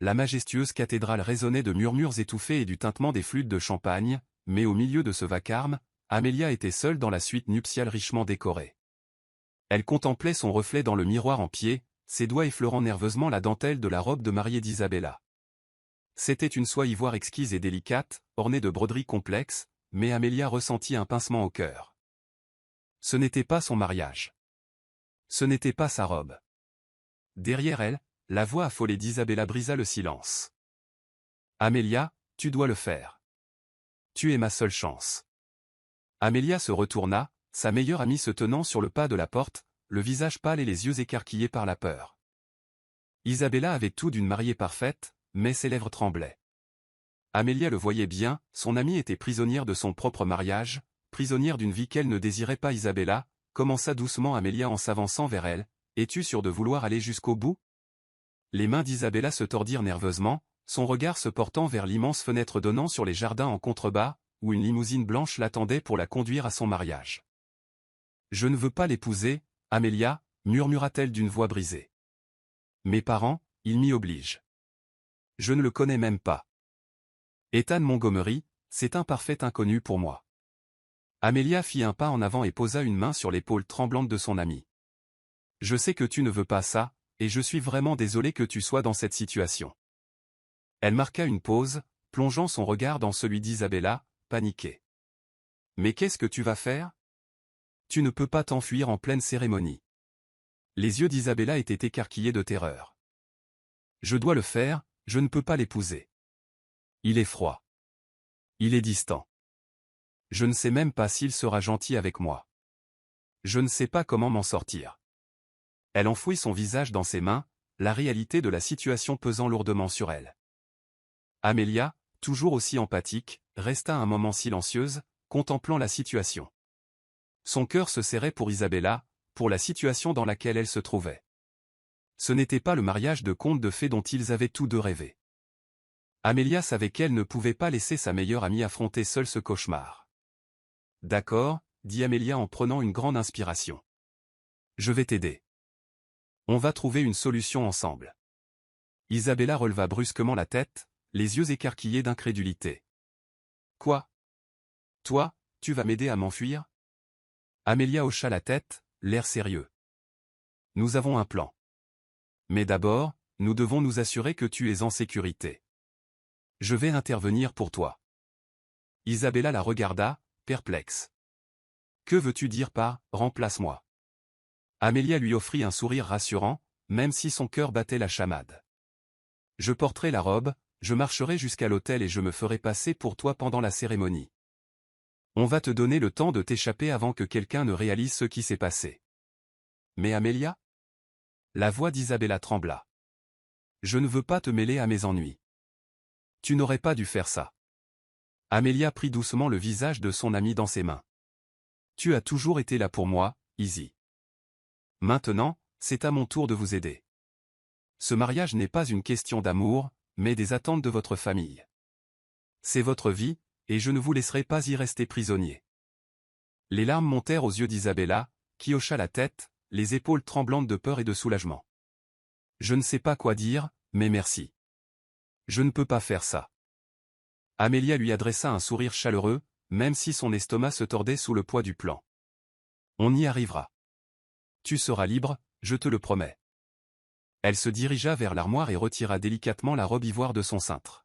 la majestueuse cathédrale résonnait de murmures étouffés et du tintement des flûtes de champagne, mais au milieu de ce vacarme, Amelia était seule dans la suite nuptiale richement décorée. Elle contemplait son reflet dans le miroir en pied, ses doigts effleurant nerveusement la dentelle de la robe de mariée d'Isabella. C'était une soie ivoire exquise et délicate, ornée de broderies complexes, mais Amelia ressentit un pincement au cœur. Ce n'était pas son mariage. Ce n'était pas sa robe. Derrière elle, la voix affolée d'Isabella brisa le silence. « Amelia, tu dois le faire. Tu es ma seule chance. » Amelia se retourna, sa meilleure amie se tenant sur le pas de la porte, le visage pâle et les yeux écarquillés par la peur. Isabella avait tout d'une mariée parfaite, mais ses lèvres tremblaient. Amelia le voyait bien, son amie était prisonnière de son propre mariage, prisonnière d'une vie qu'elle ne désirait pas. Isabella, commença doucement Amelia en s'avançant vers elle, « Es-tu sûre de vouloir aller jusqu'au bout ?» Les mains d'Isabella se tordirent nerveusement, son regard se portant vers l'immense fenêtre donnant sur les jardins en contrebas, où une limousine blanche l'attendait pour la conduire à son mariage. « Je ne veux pas l'épouser, Amelia, » murmura-t-elle d'une voix brisée. « Mes parents, ils m'y obligent. Je ne le connais même pas. Ethan Montgomery, c'est un parfait inconnu pour moi. » Amelia fit un pas en avant et posa une main sur l'épaule tremblante de son amie. « Je sais que tu ne veux pas ça, et je suis vraiment désolé que tu sois dans cette situation. » Elle marqua une pause, plongeant son regard dans celui d'Isabella, paniquée. « Mais qu'est-ce que tu vas faire ? Tu ne peux pas t'enfuir en pleine cérémonie. » Les yeux d'Isabella étaient écarquillés de terreur. « Je dois le faire, je ne peux pas l'épouser. Il est froid. Il est distant. Je ne sais même pas s'il sera gentil avec moi. Je ne sais pas comment m'en sortir. » Elle enfouit son visage dans ses mains, la réalité de la situation pesant lourdement sur elle. Amelia, toujours aussi empathique, resta un moment silencieuse, contemplant la situation. Son cœur se serrait pour Isabella, pour la situation dans laquelle elle se trouvait. Ce n'était pas le mariage de conte de fées dont ils avaient tous deux rêvé. Amelia savait qu'elle ne pouvait pas laisser sa meilleure amie affronter seule ce cauchemar. « D'accord, » dit Amelia en prenant une grande inspiration. « Je vais t'aider. On va trouver une solution ensemble. » Isabella releva brusquement la tête, les yeux écarquillés d'incrédulité. « Quoi ? Toi, tu vas m'aider à m'enfuir ?» Amelia hocha la tête, l'air sérieux. « Nous avons un plan. Mais d'abord, nous devons nous assurer que tu es en sécurité. Je vais intervenir pour toi. » Isabella la regarda, perplexe. « Que veux-tu dire par « remplace-moi » ? Amelia lui offrit un sourire rassurant, même si son cœur battait la chamade. « Je porterai la robe, je marcherai jusqu'à l'autel et je me ferai passer pour toi pendant la cérémonie. On va te donner le temps de t'échapper avant que quelqu'un ne réalise ce qui s'est passé. » « Mais Amelia ?» La voix d'Isabella trembla. « Je ne veux pas te mêler à mes ennuis. Tu n'aurais pas dû faire ça. » Amelia prit doucement le visage de son amie dans ses mains. « Tu as toujours été là pour moi, Izzy. Maintenant, c'est à mon tour de vous aider. Ce mariage n'est pas une question d'amour, mais des attentes de votre famille. C'est votre vie, et je ne vous laisserai pas y rester prisonnier. » Les larmes montèrent aux yeux d'Isabella, qui hocha la tête, les épaules tremblantes de peur et de soulagement. « Je ne sais pas quoi dire, mais merci. Je ne peux pas faire ça. » Amelia lui adressa un sourire chaleureux, même si son estomac se tordait sous le poids du plan. « On y arrivera. Tu seras libre, je te le promets. » Elle se dirigea vers l'armoire et retira délicatement la robe ivoire de son cintre.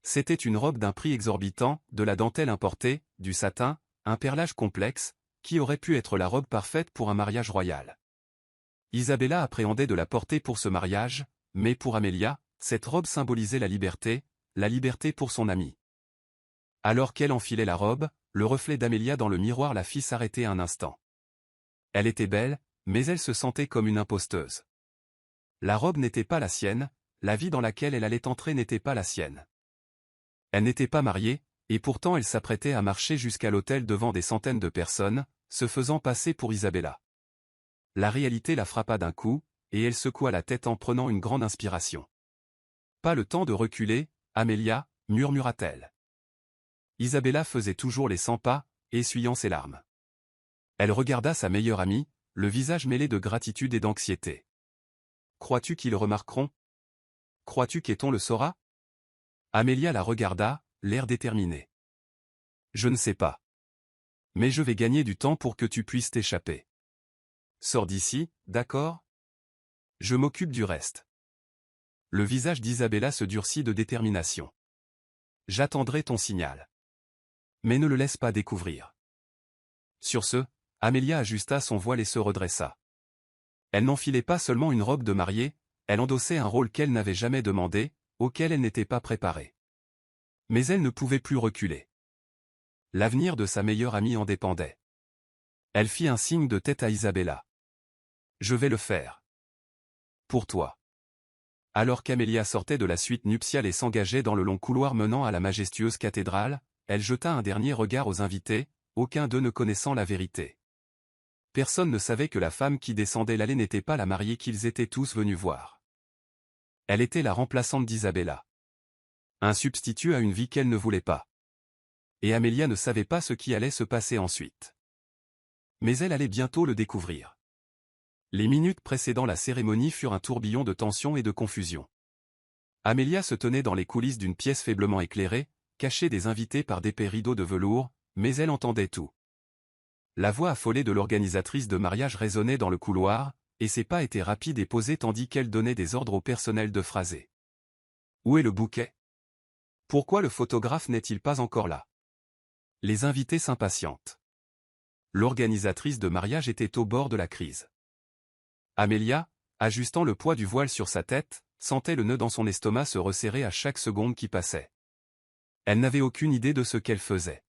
C'était une robe d'un prix exorbitant, de la dentelle importée, du satin, un perlage complexe, qui aurait pu être la robe parfaite pour un mariage royal. Isabella appréhendait de la porter pour ce mariage, mais pour Amelia, cette robe symbolisait la liberté pour son amie. Alors qu'elle enfilait la robe, le reflet d'Amelia dans le miroir la fit s'arrêter un instant. Elle était belle, mais elle se sentait comme une imposteuse. La robe n'était pas la sienne, la vie dans laquelle elle allait entrer n'était pas la sienne. Elle n'était pas mariée, et pourtant elle s'apprêtait à marcher jusqu'à l'autel devant des centaines de personnes, se faisant passer pour Isabella. La réalité la frappa d'un coup, et elle secoua la tête en prenant une grande inspiration. « Pas le temps de reculer, Amelia, » murmura-t-elle. Isabella faisait toujours les 100 pas, essuyant ses larmes. Elle regarda sa meilleure amie, le visage mêlé de gratitude et d'anxiété. « Crois-tu qu'ils remarqueront ? Crois-tu qu'Eton le saura? Amélia la regarda, l'air déterminé. Je ne sais pas. Mais je vais gagner du temps pour que tu puisses t'échapper. Sors d'ici, d'accord? Je m'occupe du reste. Le visage d'Isabella se durcit de détermination. J'attendrai ton signal. Mais ne le laisse pas découvrir. Sur ce, Amélia ajusta son voile et se redressa. Elle n'enfilait pas seulement une robe de mariée, elle endossait un rôle qu'elle n'avait jamais demandé, auquel elle n'était pas préparée. Mais elle ne pouvait plus reculer. L'avenir de sa meilleure amie en dépendait. Elle fit un signe de tête à Isabella. Je vais le faire. Pour toi. Alors qu'Amélia sortait de la suite nuptiale et s'engageait dans le long couloir menant à la majestueuse cathédrale, elle jeta un dernier regard aux invités, aucun d'eux ne connaissant la vérité. Personne ne savait que la femme qui descendait l'allée n'était pas la mariée qu'ils étaient tous venus voir. Elle était la remplaçante d'Isabella. Un substitut à une vie qu'elle ne voulait pas. Et Amélia ne savait pas ce qui allait se passer ensuite. Mais elle allait bientôt le découvrir. Les minutes précédant la cérémonie furent un tourbillon de tension et de confusion. Amélia se tenait dans les coulisses d'une pièce faiblement éclairée, cachée des invités par d'épais rideaux de velours, mais elle entendait tout. La voix affolée de l'organisatrice de mariage résonnait dans le couloir, et ses pas étaient rapides et posés tandis qu'elle donnait des ordres au personnel de phraser. Où est le bouquet? Pourquoi le photographe n'est-il pas encore là? Les invités s'impatientent. L'organisatrice de mariage était au bord de la crise. Amélia, ajustant le poids du voile sur sa tête, sentait le nœud dans son estomac se resserrer à chaque seconde qui passait. Elle n'avait aucune idée de ce qu'elle faisait.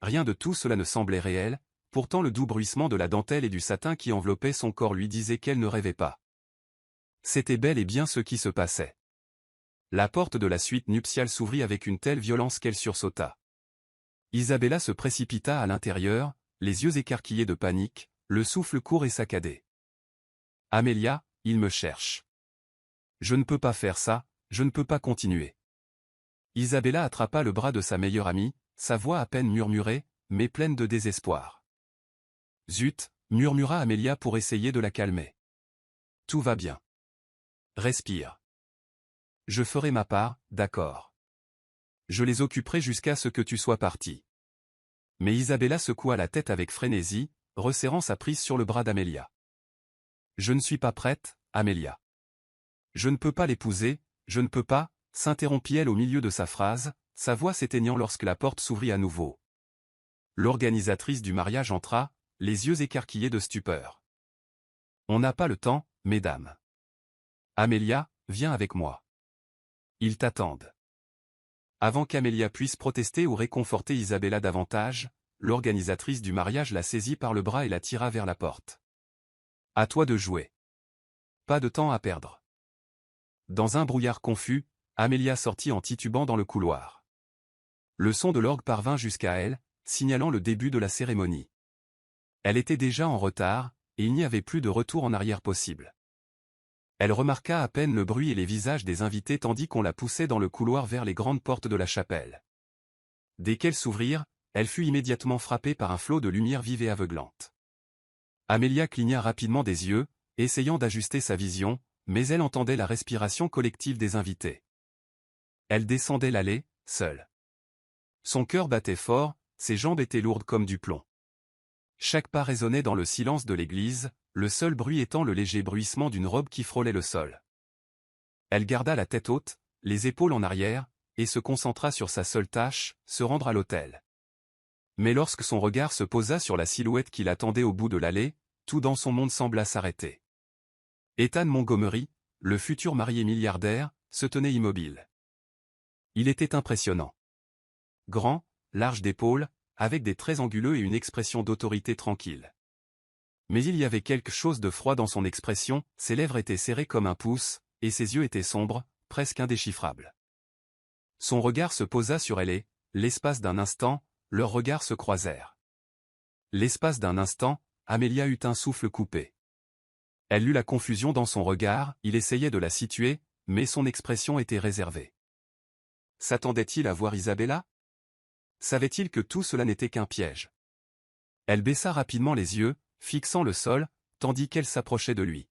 Rien de tout cela ne semblait réel, pourtant le doux bruissement de la dentelle et du satin qui enveloppait son corps lui disait qu'elle ne rêvait pas. C'était bel et bien ce qui se passait. La porte de la suite nuptiale s'ouvrit avec une telle violence qu'elle sursauta. Isabella se précipita à l'intérieur, les yeux écarquillés de panique, le souffle court et saccadé. « Amélia, il me cherche. Je ne peux pas faire ça, je ne peux pas continuer. » Isabella attrapa le bras de sa meilleure amie, sa voix à peine murmurée, mais pleine de désespoir. « Zut !» murmura Amélia pour essayer de la calmer. « Tout va bien. Respire. Je ferai ma part, d'accord. Je les occuperai jusqu'à ce que tu sois parti. » Mais Isabella secoua la tête avec frénésie, resserrant sa prise sur le bras d'Amélia. « Je ne suis pas prête, Amélia. Je ne peux pas l'épouser, je ne peux pas, » s'interrompit-elle au milieu de sa phrase, sa voix s'éteignant lorsque la porte s'ouvrit à nouveau. L'organisatrice du mariage entra, les yeux écarquillés de stupeur. « On n'a pas le temps, mesdames. Amélia, viens avec moi. Ils t'attendent. » Avant qu'Amélia puisse protester ou réconforter Isabella davantage, l'organisatrice du mariage la saisit par le bras et la tira vers la porte. « À toi de jouer. Pas de temps à perdre. » Dans un brouillard confus, Amélia sortit en titubant dans le couloir. Le son de l'orgue parvint jusqu'à elle, signalant le début de la cérémonie. Elle était déjà en retard, et il n'y avait plus de retour en arrière possible. Elle remarqua à peine le bruit et les visages des invités tandis qu'on la poussait dans le couloir vers les grandes portes de la chapelle. Dès qu'elles s'ouvrirent, elle fut immédiatement frappée par un flot de lumière vive et aveuglante. Amélia cligna rapidement des yeux, essayant d'ajuster sa vision, mais elle entendait la respiration collective des invités. Elle descendait l'allée, seule. Son cœur battait fort, ses jambes étaient lourdes comme du plomb. Chaque pas résonnait dans le silence de l'église, le seul bruit étant le léger bruissement d'une robe qui frôlait le sol. Elle garda la tête haute, les épaules en arrière, et se concentra sur sa seule tâche, se rendre à l'autel. Mais lorsque son regard se posa sur la silhouette qui l'attendait au bout de l'allée, tout dans son monde sembla s'arrêter. Ethan Montgomery, le futur marié milliardaire, se tenait immobile. Il était impressionnant. Grand, large d'épaules, avec des traits anguleux et une expression d'autorité tranquille. Mais il y avait quelque chose de froid dans son expression, ses lèvres étaient serrées comme un pouce, et ses yeux étaient sombres, presque indéchiffrables. Son regard se posa sur elle et, l'espace d'un instant, leurs regards se croisèrent. L'espace d'un instant, Amélia eut un souffle coupé. Elle lut la confusion dans son regard, il essayait de la situer, mais son expression était réservée. S'attendait-il à voir Isabella? Savait-il que tout cela n'était qu'un piège? Elle baissa rapidement les yeux, fixant le sol, tandis qu'elle s'approchait de lui.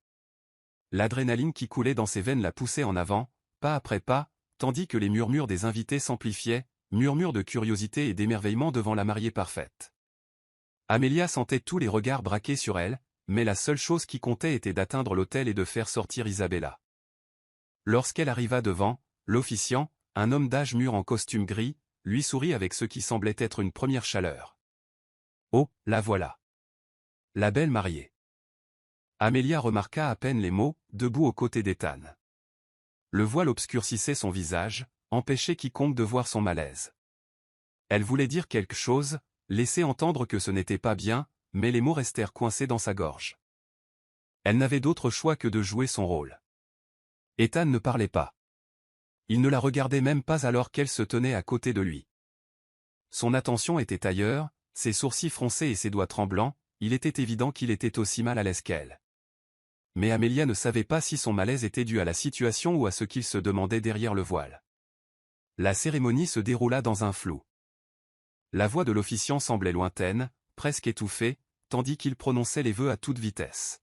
L'adrénaline qui coulait dans ses veines la poussait en avant, pas après pas, tandis que les murmures des invités s'amplifiaient, murmures de curiosité et d'émerveillement devant la mariée parfaite. Amelia sentait tous les regards braqués sur elle, mais la seule chose qui comptait était d'atteindre l'autel et de faire sortir Isabella. Lorsqu'elle arriva devant, l'officiant, un homme d'âge mûr en costume gris, lui sourit avec ce qui semblait être une première chaleur. Oh, la voilà. La belle mariée. Amelia remarqua à peine les mots, debout aux côtés d'Ethan. Le voile obscurcissait son visage, empêchait quiconque de voir son malaise. Elle voulait dire quelque chose, laisser entendre que ce n'était pas bien, mais les mots restèrent coincés dans sa gorge. Elle n'avait d'autre choix que de jouer son rôle. Ethan ne parlait pas. Il ne la regardait même pas alors qu'elle se tenait à côté de lui. Son attention était ailleurs, ses sourcils froncés et ses doigts tremblants, il était évident qu'il était aussi mal à l'aise qu'elle. Mais Amelia ne savait pas si son malaise était dû à la situation ou à ce qu'il se demandait derrière le voile. La cérémonie se déroula dans un flou. La voix de l'officiant semblait lointaine, presque étouffée, tandis qu'il prononçait les vœux à toute vitesse.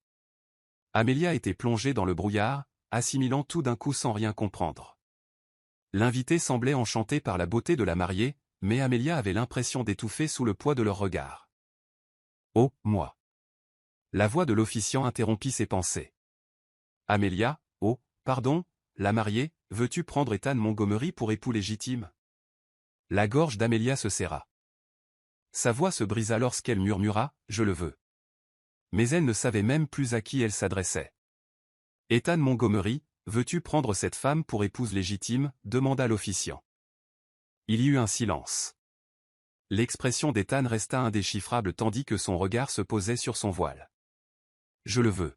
Amelia était plongée dans le brouillard, assimilant tout d'un coup sans rien comprendre. L'invité semblait enchanté par la beauté de la mariée, mais Amelia avait l'impression d'étouffer sous le poids de leur regard. « Oh, moi !» La voix de l'officiant interrompit ses pensées. « Amelia, oh, pardon, la mariée, veux-tu prendre Ethan Montgomery pour époux légitime ?» La gorge d'Amelia se serra. Sa voix se brisa lorsqu'elle murmura « Je le veux ». Mais elle ne savait même plus à qui elle s'adressait. « Ethan Montgomery, veux-tu prendre cette femme pour épouse légitime ?» demanda l'officiant. Il y eut un silence. L'expression d'Ethan resta indéchiffrable tandis que son regard se posait sur son voile. « Je le veux. »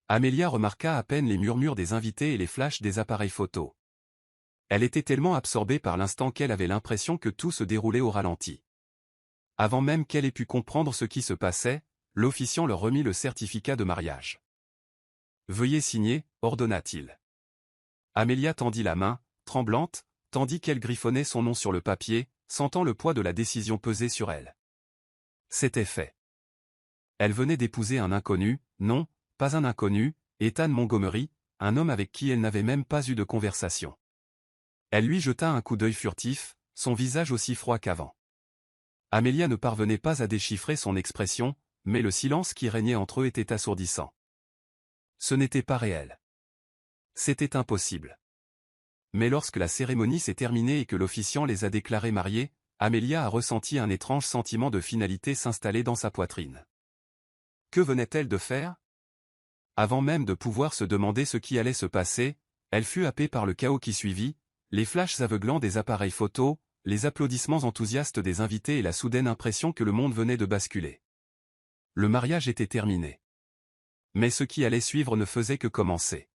Amelia remarqua à peine les murmures des invités et les flashs des appareils photo. Elle était tellement absorbée par l'instant qu'elle avait l'impression que tout se déroulait au ralenti. Avant même qu'elle ait pu comprendre ce qui se passait, l'officiant leur remit le certificat de mariage. « Veuillez signer », ordonna-t-il. Amelia tendit la main, tremblante, tandis qu'elle griffonnait son nom sur le papier, sentant le poids de la décision peser sur elle. C'était fait. Elle venait d'épouser un inconnu, non, pas un inconnu, Ethan Montgomery, un homme avec qui elle n'avait même pas eu de conversation. Elle lui jeta un coup d'œil furtif, son visage aussi froid qu'avant. Amelia ne parvenait pas à déchiffrer son expression, mais le silence qui régnait entre eux était assourdissant. Ce n'était pas réel. C'était impossible. Mais lorsque la cérémonie s'est terminée et que l'officiant les a déclarés mariés, Amelia a ressenti un étrange sentiment de finalité s'installer dans sa poitrine. Que venait-elle de faire? Avant même de pouvoir se demander ce qui allait se passer, elle fut happée par le chaos qui suivit, les flashs aveuglants des appareils photos, les applaudissements enthousiastes des invités et la soudaine impression que le monde venait de basculer. Le mariage était terminé. Mais ce qui allait suivre ne faisait que commencer.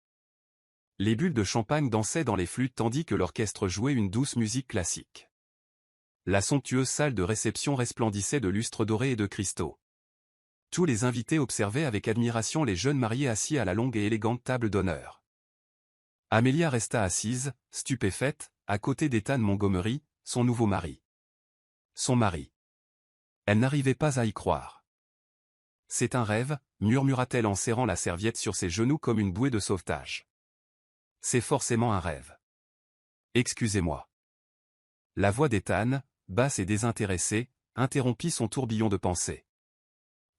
Les bulles de champagne dansaient dans les flûtes tandis que l'orchestre jouait une douce musique classique. La somptueuse salle de réception resplendissait de lustres dorés et de cristaux. Tous les invités observaient avec admiration les jeunes mariés assis à la longue et élégante table d'honneur. Amelia resta assise, stupéfaite, à côté d'Ethan Montgomery, son nouveau mari. Son mari. Elle n'arrivait pas à y croire. « C'est un rêve », murmura-t-elle en serrant la serviette sur ses genoux comme une bouée de sauvetage. « C'est forcément un rêve. Excusez-moi. » La voix d'Ethan, basse et désintéressée, interrompit son tourbillon de pensée.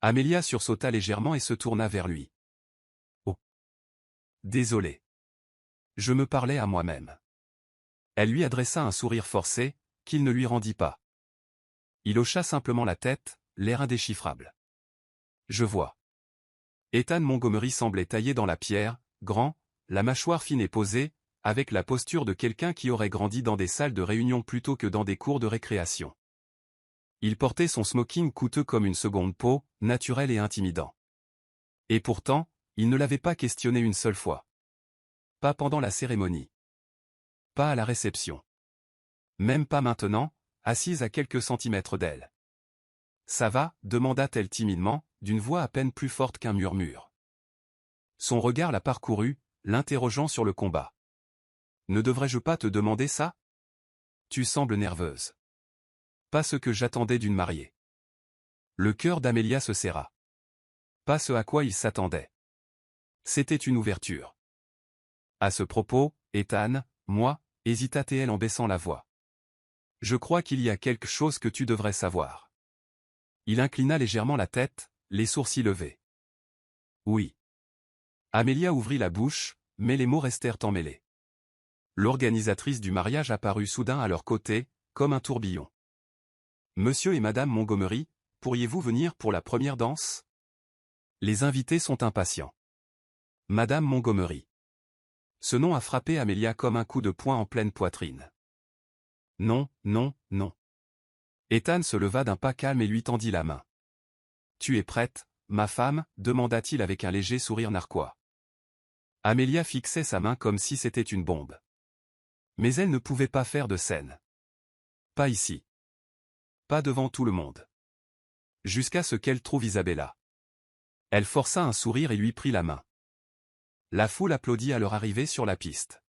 Amelia sursauta légèrement et se tourna vers lui. « Oh. Désolé. Je me parlais à moi-même. » Elle lui adressa un sourire forcé, qu'il ne lui rendit pas. Il hocha simplement la tête, l'air indéchiffrable. « Je vois. » Ethan Montgomery semblait taillé dans la pierre, grand, la mâchoire fine et posée, avec la posture de quelqu'un qui aurait grandi dans des salles de réunion plutôt que dans des cours de récréation. Il portait son smoking coûteux comme une seconde peau, naturel et intimidant. Et pourtant, il ne l'avait pas questionné une seule fois. Pas pendant la cérémonie. Pas à la réception. Même pas maintenant, assise à quelques centimètres d'elle. « Ça va ?» demanda-t-elle timidement, d'une voix à peine plus forte qu'un murmure. Son regard la parcourut, l'interrogeant sur le combat. « Ne devrais-je pas te demander ça? Tu sembles nerveuse. » Pas ce que j'attendais d'une mariée. Le cœur d'Amelia se serra. Pas ce à quoi il s'attendait. C'était une ouverture. À ce propos, Ethan, moi, hésita-t-elle en baissant la voix. Je crois qu'il y a quelque chose que tu devrais savoir. Il inclina légèrement la tête, les sourcils levés. Oui. Amelia ouvrit la bouche, mais les mots restèrent emmêlés. L'organisatrice du mariage apparut soudain à leur côté, comme un tourbillon. Monsieur et Madame Montgomery, pourriez-vous venir pour la première danse? Les invités sont impatients. Madame Montgomery. Ce nom a frappé Amelia comme un coup de poing en pleine poitrine. Non, non, non. Ethan se leva d'un pas calme et lui tendit la main. Tu es prête, ma femme? Demanda-t-il avec un léger sourire narquois. Amelia fixait sa main comme si c'était une bombe. Mais elle ne pouvait pas faire de scène. Pas ici. Pas devant tout le monde. Jusqu'à ce qu'elle trouve Isabella. Elle força un sourire et lui prit la main. La foule applaudit à leur arrivée sur la piste.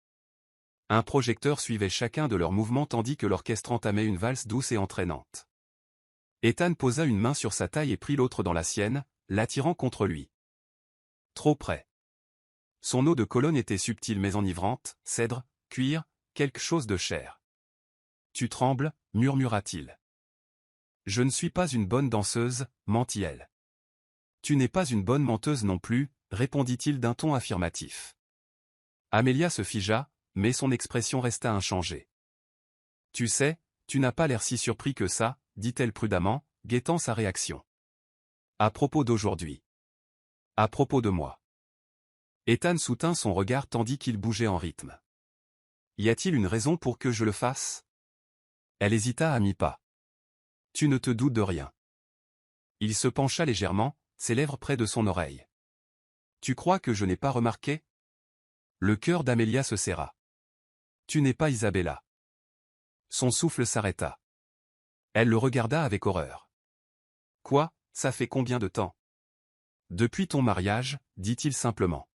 Un projecteur suivait chacun de leurs mouvements tandis que l'orchestre entamait une valse douce et entraînante. Ethan posa une main sur sa taille et prit l'autre dans la sienne, l'attirant contre lui. Trop près. Son eau de Cologne était subtile mais enivrante, cèdre, cuir, quelque chose de cher. Tu trembles, murmura-t-il. Je ne suis pas une bonne danseuse, mentit-elle. Tu n'es pas une bonne menteuse non plus, répondit-il d'un ton affirmatif. Amelia se figea, mais son expression resta inchangée. Tu sais, tu n'as pas l'air si surpris que ça, dit-elle prudemment, guettant sa réaction. À propos d'aujourd'hui. À propos de moi. Ethan soutint son regard tandis qu'il bougeait en rythme. Y a-t-il une raison pour que je le fasse? Elle hésita à mi-pas. Tu ne te doutes de rien. Il se pencha légèrement, ses lèvres près de son oreille. Tu crois que je n'ai pas remarqué? Le cœur d'Amelia se serra. Tu n'es pas Isabella. Son souffle s'arrêta. Elle le regarda avec horreur. Quoi, ça fait combien de temps? Depuis ton mariage, dit-il simplement.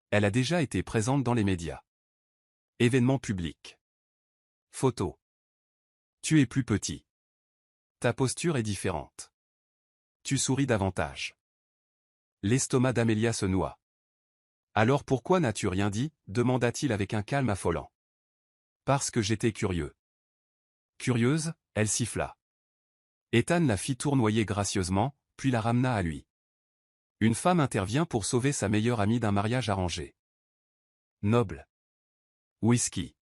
Elle a déjà été présente dans les médias. Événements publics. Photos. Tu es plus petit. Ta posture est différente. Tu souris davantage. L'estomac d'Amelia se noua. Alors pourquoi n'as-tu rien dit? Demanda-t-il avec un calme affolant. Parce que j'étais curieux. Curieuse, elle siffla. Ethan la fit tournoyer gracieusement, puis la ramena à lui. Une femme intervient pour sauver sa meilleure amie d'un mariage arrangé. Noble. Whisky.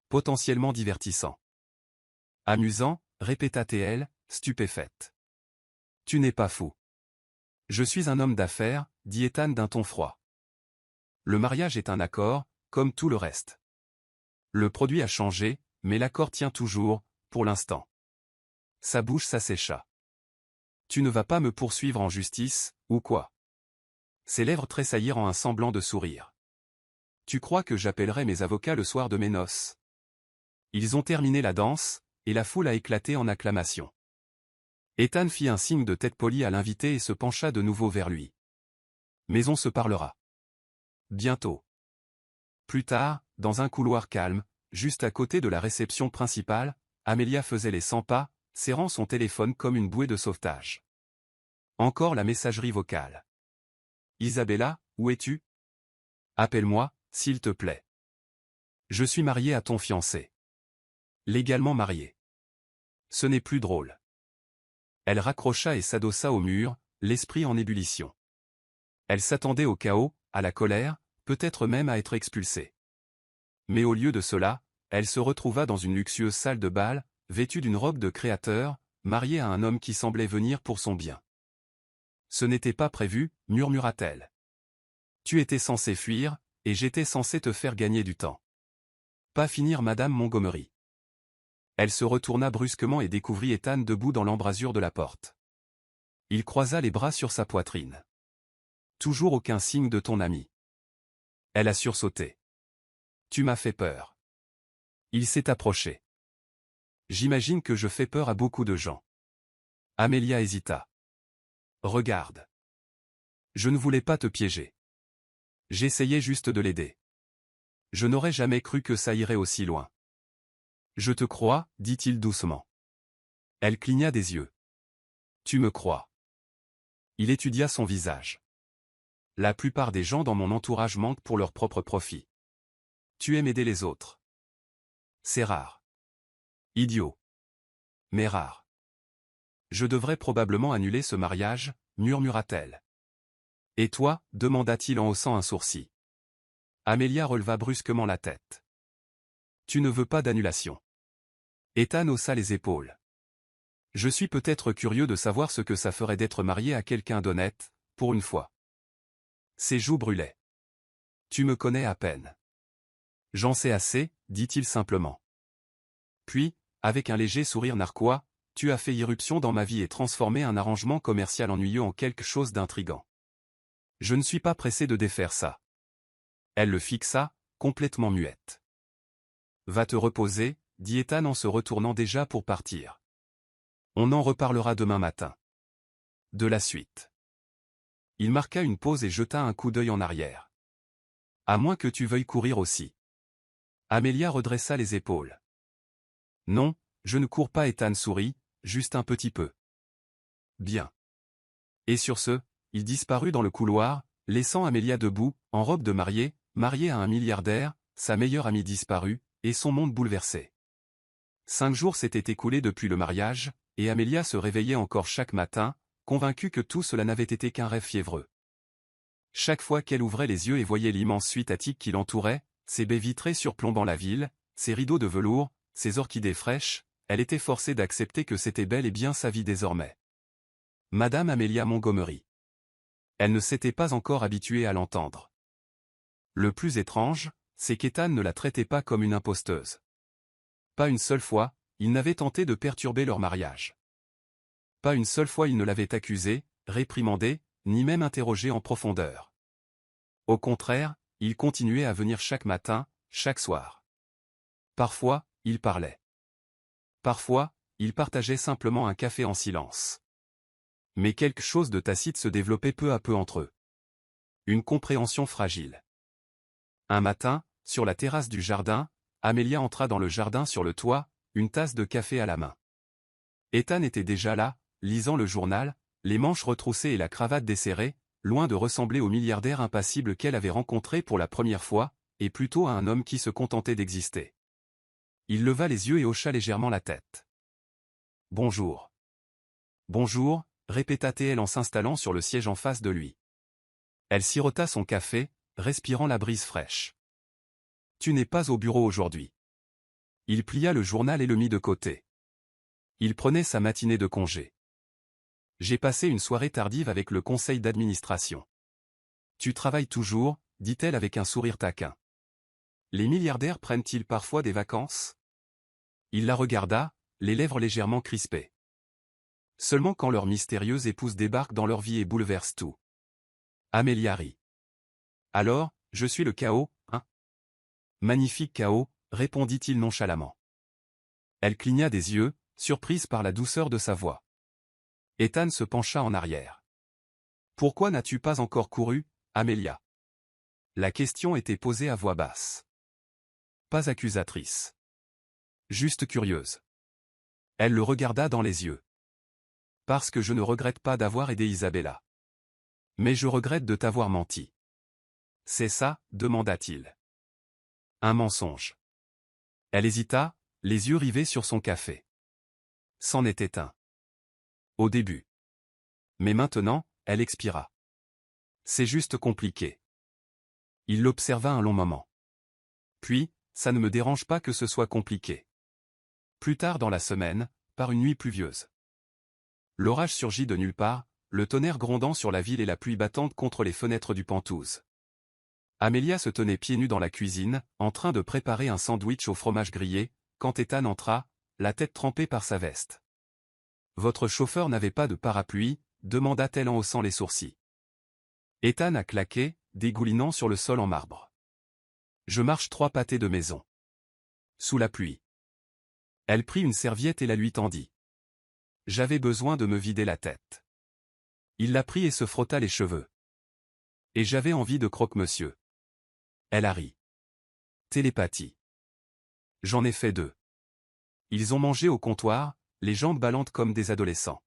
Potentiellement divertissant. Amusant, répéta-t-elle, stupéfaite. Tu n'es pas fou. Je suis un homme d'affaires, dit Ethan d'un ton froid. Le mariage est un accord, comme tout le reste. Le produit a changé, mais l'accord tient toujours, pour l'instant. Sa bouche s'assécha. Tu ne vas pas me poursuivre en justice, ou quoi? Ses lèvres tressaillirent en un semblant de sourire. Tu crois que j'appellerai mes avocats le soir de mes noces? Ils ont terminé la danse, et la foule a éclaté en acclamations. Ethan fit un signe de tête poli à l'invité et se pencha de nouveau vers lui. Mais on se parlera. Bientôt. Plus tard, dans un couloir calme, juste à côté de la réception principale, Amelia faisait les 100 pas, serrant son téléphone comme une bouée de sauvetage. Encore la messagerie vocale. Isabella, où es-tu? Appelle-moi, s'il te plaît. Je suis marié à ton fiancé. Légalement marié. Ce n'est plus drôle. Elle raccrocha et s'adossa au mur, l'esprit en ébullition. Elle s'attendait au chaos, à la colère, peut-être même à être expulsée. Mais au lieu de cela, elle se retrouva dans une luxueuse salle de bal, vêtue d'une robe de créateur, mariée à un homme qui semblait venir pour son bien. Ce n'était pas prévu, murmura-t-elle. Tu étais censé fuir, et j'étais censé te faire gagner du temps. Pas finir Madame Montgomery. Elle se retourna brusquement et découvrit Ethan debout dans l'embrasure de la porte. Il croisa les bras sur sa poitrine. Toujours aucun signe de ton ami. Elle a sursauté. Tu m'as fait peur. Il s'est approché. J'imagine que je fais peur à beaucoup de gens. Amelia hésita. Regarde. Je ne voulais pas te piéger. J'essayais juste de l'aider. Je n'aurais jamais cru que ça irait aussi loin. Je te crois, dit-il doucement. Elle cligna des yeux. Tu me crois. Il étudia son visage. La plupart des gens dans mon entourage mentent pour leur propre profit. tu aimes aider les autres. C'est rare. Idiot. Mais rare. Je devrais probablement annuler ce mariage, murmura-t-elle. Et toi, demanda-t-il en haussant un sourcil. Amelia releva brusquement la tête. Tu ne veux pas d'annulation. Ethan haussa les épaules. Je suis peut-être curieux de savoir ce que ça ferait d'être marié à quelqu'un d'honnête, pour une fois. Ses joues brûlaient. Tu me connais à peine. J'en sais assez, dit-il simplement. Puis, avec un léger sourire narquois, tu as fait irruption dans ma vie et transformé un arrangement commercial ennuyeux en quelque chose d'intrigant. Je ne suis pas pressé de défaire ça. Elle le fixa, complètement muette. Va te reposer, dit Ethan en se retournant déjà pour partir. On en reparlera demain matin. De la suite. Il marqua une pause et jeta un coup d'œil en arrière. À moins que tu veuilles courir aussi. Amelia redressa les épaules. Non, je ne cours pas. Ethan sourit, juste un petit peu. Bien. Et sur ce, il disparut dans le couloir, laissant Amelia debout, en robe de mariée, mariée à un milliardaire, sa meilleure amie disparue, et son monde bouleversé. 5 jours s'étaient écoulés depuis le mariage, et Amelia se réveillait encore chaque matin, convaincue que tout cela n'avait été qu'un rêve fiévreux. Chaque fois qu'elle ouvrait les yeux et voyait l'immense suite attique qui l'entourait, ses baies vitrées surplombant la ville, ses rideaux de velours, ses orchidées fraîches, elle était forcée d'accepter que c'était bel et bien sa vie désormais. Madame Amelia Montgomery. Elle ne s'était pas encore habituée à l'entendre. Le plus étrange, c'est qu'Ethan ne la traitait pas comme une imposteuse. Pas une seule fois, il n'avait tenté de perturber leur mariage. Pas une seule fois il ne l'avait accusée, réprimandée, ni même interrogée en profondeur. Au contraire, il continuait à venir chaque matin, chaque soir. Parfois, il parlait. Parfois, il partageait simplement un café en silence. Mais quelque chose de tacite se développait peu à peu entre eux. Une compréhension fragile. Un matin, sur la terrasse du jardin, Amelia entra dans le jardin sur le toit, une tasse de café à la main. Ethan était déjà là, lisant le journal, les manches retroussées et la cravate desserrée, loin de ressembler au milliardaire impassible qu'elle avait rencontré pour la première fois, et plutôt à un homme qui se contentait d'exister. Il leva les yeux et hocha légèrement la tête. « Bonjour. »« Bonjour », répéta-t-elle en s'installant sur le siège en face de lui. Elle sirota son café, respirant la brise fraîche. « Tu n'es pas au bureau aujourd'hui. » Il plia le journal et le mit de côté. Il prenait sa matinée de congé. « J'ai passé une soirée tardive avec le conseil d'administration. »« Tu travailles toujours ?» dit-elle avec un sourire taquin. « Les milliardaires prennent-ils parfois des vacances ?» Il la regarda, les lèvres légèrement crispées. Seulement quand leur mystérieuse épouse débarque dans leur vie et bouleverse tout. Amelia rit. « Alors, je suis le chaos, hein ? » « Magnifique chaos, » répondit-il nonchalamment. Elle cligna des yeux, surprise par la douceur de sa voix. Ethan se pencha en arrière. « Pourquoi n'as-tu pas encore couru, Amelia ?» La question était posée à voix basse. Pas accusatrice. Juste curieuse. Elle le regarda dans les yeux. « Parce que je ne regrette pas d'avoir aidé Isabella. Mais je regrette de t'avoir menti. »« C'est ça ?» demanda-t-il. Un mensonge. Elle hésita, les yeux rivés sur son café. C'en était un. Au début. Mais maintenant, elle expira. C'est juste compliqué. Il l'observa un long moment. Puis, ça ne me dérange pas que ce soit compliqué. Plus tard dans la semaine, par une nuit pluvieuse. L'orage surgit de nulle part, le tonnerre grondant sur la ville et la pluie battante contre les fenêtres du Penthouse. Amelia se tenait pieds nus dans la cuisine, en train de préparer un sandwich au fromage grillé, quand Ethan entra, la tête trempée par sa veste. « Votre chauffeur n'avait pas de parapluie ?» demanda-t-elle en haussant les sourcils. Ethan a claqué, dégoulinant sur le sol en marbre. « Je marche 3 pâtés de maison. Sous la pluie. » Elle prit une serviette et la lui tendit. « J'avais besoin de me vider la tête. » Il la prit et se frotta les cheveux. « Et j'avais envie de croque-monsieur. » Elle a ri. Télépathie. J'en ai fait 2. Ils ont mangé au comptoir, les jambes ballantes comme des adolescents.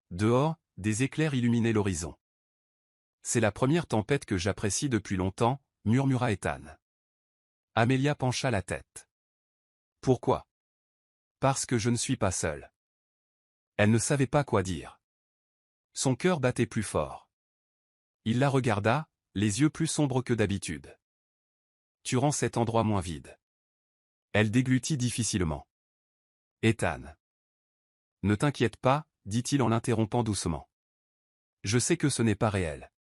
Dehors, des éclairs illuminaient l'horizon. C'est la première tempête que j'apprécie depuis longtemps, murmura Ethan. Amelia pencha la tête. Pourquoi? Parce que je ne suis pas seule. Elle ne savait pas quoi dire. Son cœur battait plus fort. Il la regarda, les yeux plus sombres que d'habitude. Tu rends cet endroit moins vide. Elle déglutit difficilement. Ethan. Ne t'inquiète pas, dit-il en l'interrompant doucement. Je sais que ce n'est pas réel.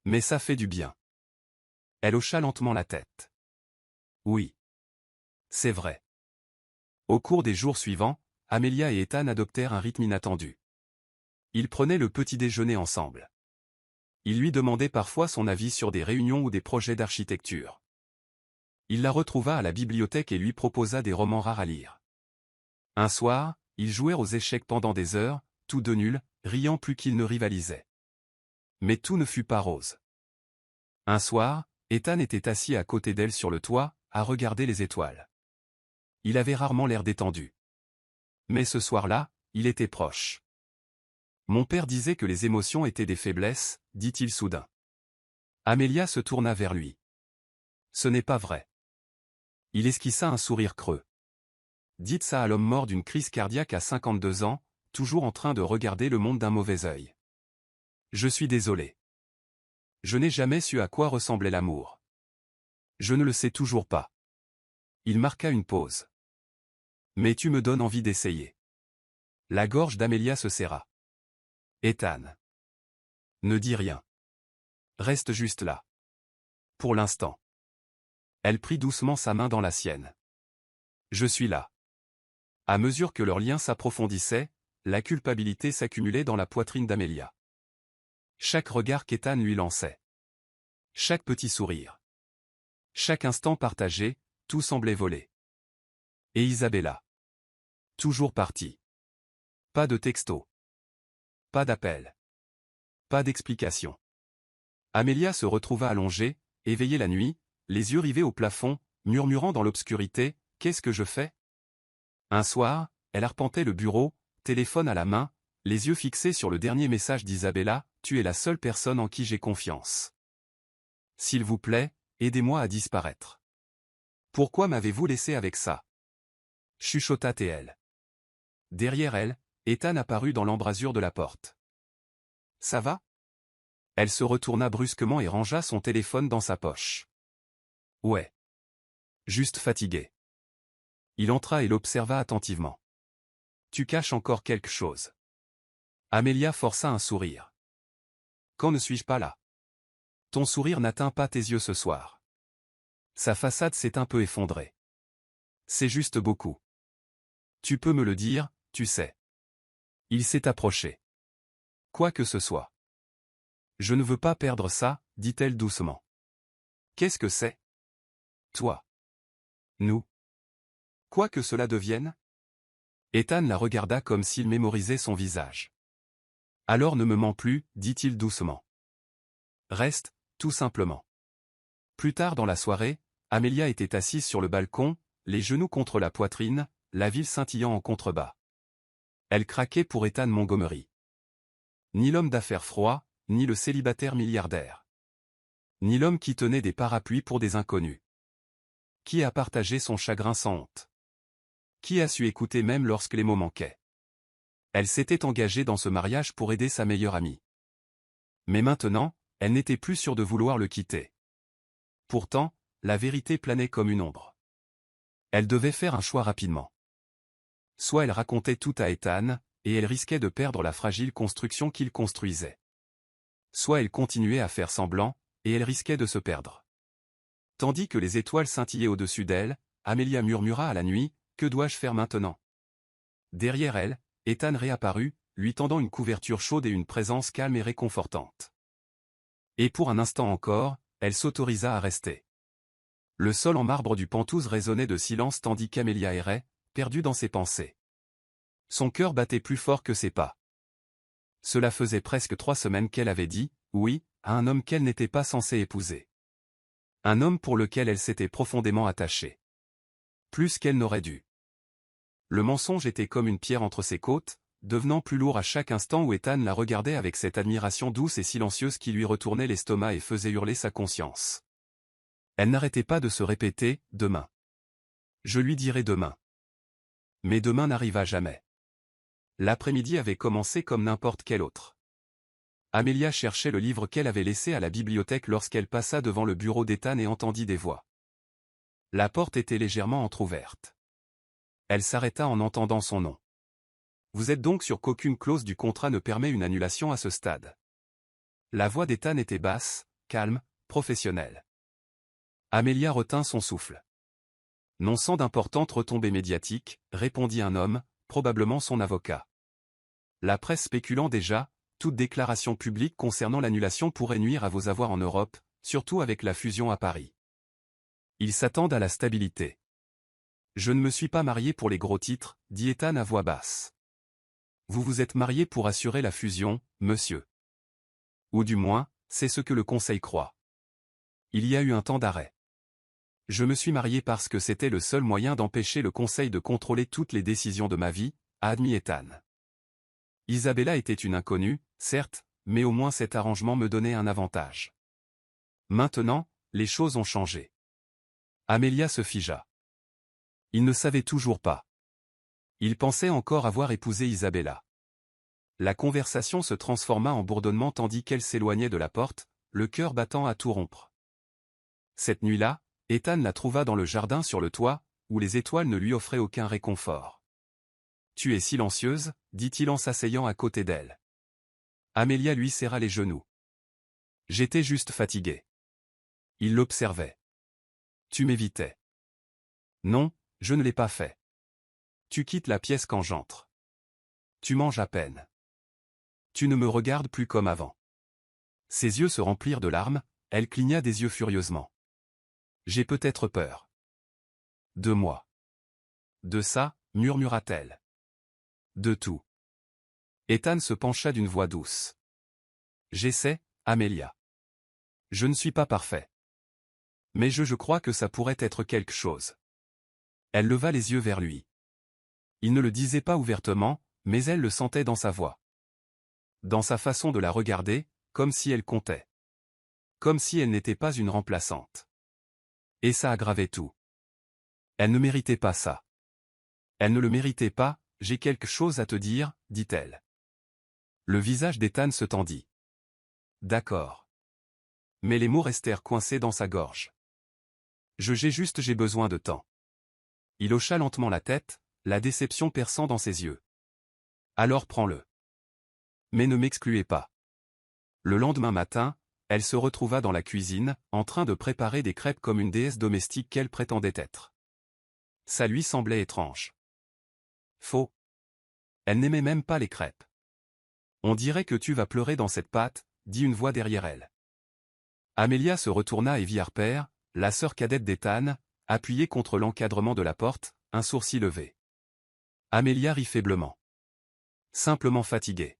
Mais ça fait du bien. Elle hocha lentement la tête. Oui. C'est vrai. Au cours des jours suivants, Amelia et Ethan adoptèrent un rythme inattendu. Ils prenaient le petit déjeuner ensemble. Il lui demandait parfois son avis sur des réunions ou des projets d'architecture. Il la retrouva à la bibliothèque et lui proposa des romans rares à lire. Un soir, ils jouèrent aux échecs pendant des heures, tous deux nuls, riant plus qu'ils ne rivalisaient. Mais tout ne fut pas rose. Un soir, Ethan était assis à côté d'elle sur le toit, à regarder les étoiles. Il avait rarement l'air détendu. Mais ce soir-là, il était proche. Mon père disait que les émotions étaient des faiblesses, dit-il soudain. Amelia se tourna vers lui. Ce n'est pas vrai. Il esquissa un sourire creux. Dites ça à l'homme mort d'une crise cardiaque à 52 ans, toujours en train de regarder le monde d'un mauvais œil. Je suis désolé. Je n'ai jamais su à quoi ressemblait l'amour. Je ne le sais toujours pas. Il marqua une pause. Mais tu me donnes envie d'essayer. La gorge d'Amelia se serra. Ethan. Ne dis rien. Reste juste là. Pour l'instant. Elle prit doucement sa main dans la sienne. Je suis là. À mesure que leur lien s'approfondissait, la culpabilité s'accumulait dans la poitrine d'Amelia. Chaque regard qu'Ethan lui lançait. Chaque petit sourire. Chaque instant partagé, tout semblait voler. Et Isabella. Toujours partie. Pas de texto. Pas d'appel. Pas d'explication. Amelia se retrouva allongée, éveillée la nuit, les yeux rivés au plafond, murmurant dans l'obscurité, « Qu'est-ce que je fais ?» Un soir, elle arpentait le bureau, téléphone à la main, les yeux fixés sur le dernier message d'Isabella, « Tu es la seule personne en qui j'ai confiance. S'il vous plaît, aidez-moi à disparaître. Pourquoi m'avez-vous laissé avec ça ?» chuchota-t-elle. Derrière elle, Ethan apparut dans l'embrasure de la porte. « Ça va ?» Elle se retourna brusquement et rangea son téléphone dans sa poche. « Ouais. Juste fatigué. » Il entra et l'observa attentivement. « Tu caches encore quelque chose. » Amelia força un sourire. « Quand ne suis-je pas là ? Ton sourire n'atteint pas tes yeux ce soir. » Sa façade s'est un peu effondrée. « C'est juste beaucoup. Tu peux me le dire, tu sais. » Il s'est approché. « Quoi que ce soit. » Je ne veux pas perdre ça, dit-elle doucement. Qu'est-ce que c'est ? Toi. Nous. Quoi que cela devienne ? Ethan la regarda comme s'il mémorisait son visage. Alors ne me mens plus, dit-il doucement. Reste, tout simplement. Plus tard dans la soirée, Amelia était assise sur le balcon, les genoux contre la poitrine, la ville scintillant en contrebas. Elle craquait pour Ethan Montgomery. Ni l'homme d'affaires froid, ni le célibataire milliardaire. Ni l'homme qui tenait des parapluies pour des inconnus. Qui a partagé son chagrin sans honte. Qui a su écouter même lorsque les mots manquaient. Elle s'était engagée dans ce mariage pour aider sa meilleure amie. Mais maintenant, elle n'était plus sûre de vouloir le quitter. Pourtant, la vérité planait comme une ombre. Elle devait faire un choix rapidement. Soit elle racontait tout à Ethan, et elle risquait de perdre la fragile construction qu'il construisait. Soit elle continuait à faire semblant, et elle risquait de se perdre. Tandis que les étoiles scintillaient au-dessus d'elle, Amelia murmura à la nuit, « Que dois-je faire maintenant ?» Derrière elle, Ethan réapparut, lui tendant une couverture chaude et une présence calme et réconfortante. Et pour un instant encore, elle s'autorisa à rester. Le sol en marbre du Penthouse résonnait de silence tandis qu'Amelia errait, perdue dans ses pensées. Son cœur battait plus fort que ses pas. Cela faisait presque 3 semaines qu'elle avait dit « oui » à un homme qu'elle n'était pas censée épouser. Un homme pour lequel elle s'était profondément attachée. Plus qu'elle n'aurait dû. Le mensonge était comme une pierre entre ses côtes, devenant plus lourd à chaque instant où Ethan la regardait avec cette admiration douce et silencieuse qui lui retournait l'estomac et faisait hurler sa conscience. Elle n'arrêtait pas de se répéter « demain. Je lui dirai demain. » Mais demain n'arriva jamais. L'après-midi avait commencé comme n'importe quel autre. Amelia cherchait le livre qu'elle avait laissé à la bibliothèque lorsqu'elle passa devant le bureau d'Ethan et entendit des voix. La porte était légèrement entr'ouverte. Elle s'arrêta en entendant son nom. « Vous êtes donc sûr qu'aucune clause du contrat ne permet une annulation à ce stade ?» La voix d'Ethan était basse, calme, professionnelle. Amelia retint son souffle. « Non sans d'importantes retombées médiatiques, » répondit un homme, probablement son avocat. La presse spéculant déjà, toute déclaration publique concernant l'annulation pourrait nuire à vos avoirs en Europe, surtout avec la fusion à Paris. Ils s'attendent à la stabilité. Je ne me suis pas marié pour les gros titres, dit Ethan à voix basse. Vous vous êtes marié pour assurer la fusion, monsieur. Ou du moins, c'est ce que le Conseil croit. Il y a eu un temps d'arrêt. Je me suis marié parce que c'était le seul moyen d'empêcher le Conseil de contrôler toutes les décisions de ma vie, a admis Ethan. Isabella était une inconnue, certes, mais au moins cet arrangement me donnait un avantage. Maintenant, les choses ont changé. Amelia se figea. Il ne savait toujours pas. Il pensait encore avoir épousé Isabella. La conversation se transforma en bourdonnement tandis qu'elle s'éloignait de la porte, le cœur battant à tout rompre. Cette nuit-là, Ethan la trouva dans le jardin sur le toit, où les étoiles ne lui offraient aucun réconfort. « Tu es silencieuse, dit-il en s'asseyant à côté d'elle. Amelia lui serra les genoux. « J'étais juste fatigué. » Il l'observait. « Tu m'évitais. » « Non, je ne l'ai pas fait. » « Tu quittes la pièce quand j'entre. » « Tu manges à peine. » « Tu ne me regardes plus comme avant. » Ses yeux se remplirent de larmes, elle cligna des yeux furieusement. « J'ai peut-être peur. » « De moi. »« De ça, murmura-t-elle. »« De tout. » Ethan se pencha d'une voix douce. « J'essaie, Amelia. Je ne suis pas parfait. Mais je crois que ça pourrait être quelque chose. » Elle leva les yeux vers lui. Il ne le disait pas ouvertement, mais elle le sentait dans sa voix. Dans sa façon de la regarder, comme si elle comptait. Comme si elle n'était pas une remplaçante. Et ça aggravait tout. Elle ne méritait pas ça. Elle ne le méritait pas, j'ai quelque chose à te dire, dit-elle. Le visage d'Ethan se tendit. D'accord. Mais les mots restèrent coincés dans sa gorge. J'ai besoin de temps. Il hocha lentement la tête, la déception perçant dans ses yeux. Alors prends-le. Mais ne m'excluez pas. Le lendemain matin, elle se retrouva dans la cuisine, en train de préparer des crêpes comme une déesse domestique qu'elle prétendait être. Ça lui semblait étrange. Faux. Elle n'aimait même pas les crêpes. On dirait que tu vas pleurer dans cette pâte, dit une voix derrière elle. Amelia se retourna et vit Harper, la sœur cadette d'Ethan, appuyée contre l'encadrement de la porte, un sourcil levé. Amelia rit faiblement. Simplement fatiguée.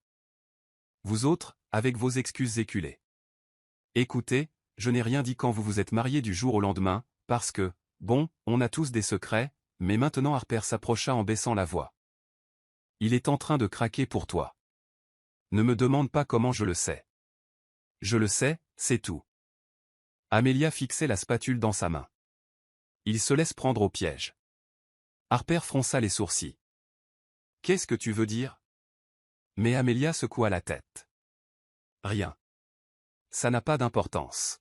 Vous autres, avec vos excuses éculées. Écoutez, je n'ai rien dit quand vous vous êtes mariés du jour au lendemain, parce que, bon, on a tous des secrets, mais maintenant Harper s'approcha en baissant la voix. Il est en train de craquer pour toi. Ne me demande pas comment je le sais. Je le sais, c'est tout. Amelia fixait la spatule dans sa main. Il se laisse prendre au piège. Harper fronça les sourcils. Qu'est-ce que tu veux dire? Mais Amelia secoua la tête. Rien. Ça n'a pas d'importance.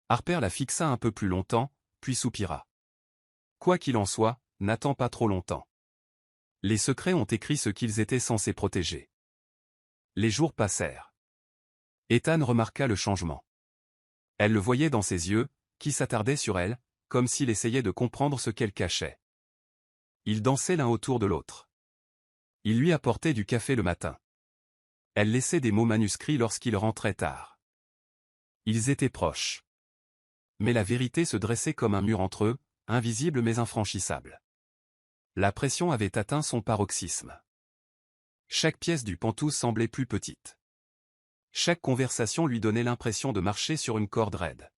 Harper la fixa un peu plus longtemps, puis soupira. Quoi qu'il en soit, n'attends pas trop longtemps. Les secrets ont écrit ce qu'ils étaient censés protéger. Les jours passèrent. Ethan remarqua le changement. Elle le voyait dans ses yeux, qui s'attardaient sur elle, comme s'il essayait de comprendre ce qu'elle cachait. Ils dansaient l'un autour de l'autre. Il lui apportait du café le matin. Elle laissait des mots manuscrits lorsqu'il rentrait tard. Ils étaient proches. Mais la vérité se dressait comme un mur entre eux, invisible mais infranchissable. La pression avait atteint son paroxysme. Chaque pièce du pantouf semblait plus petite. Chaque conversation lui donnait l'impression de marcher sur une corde raide.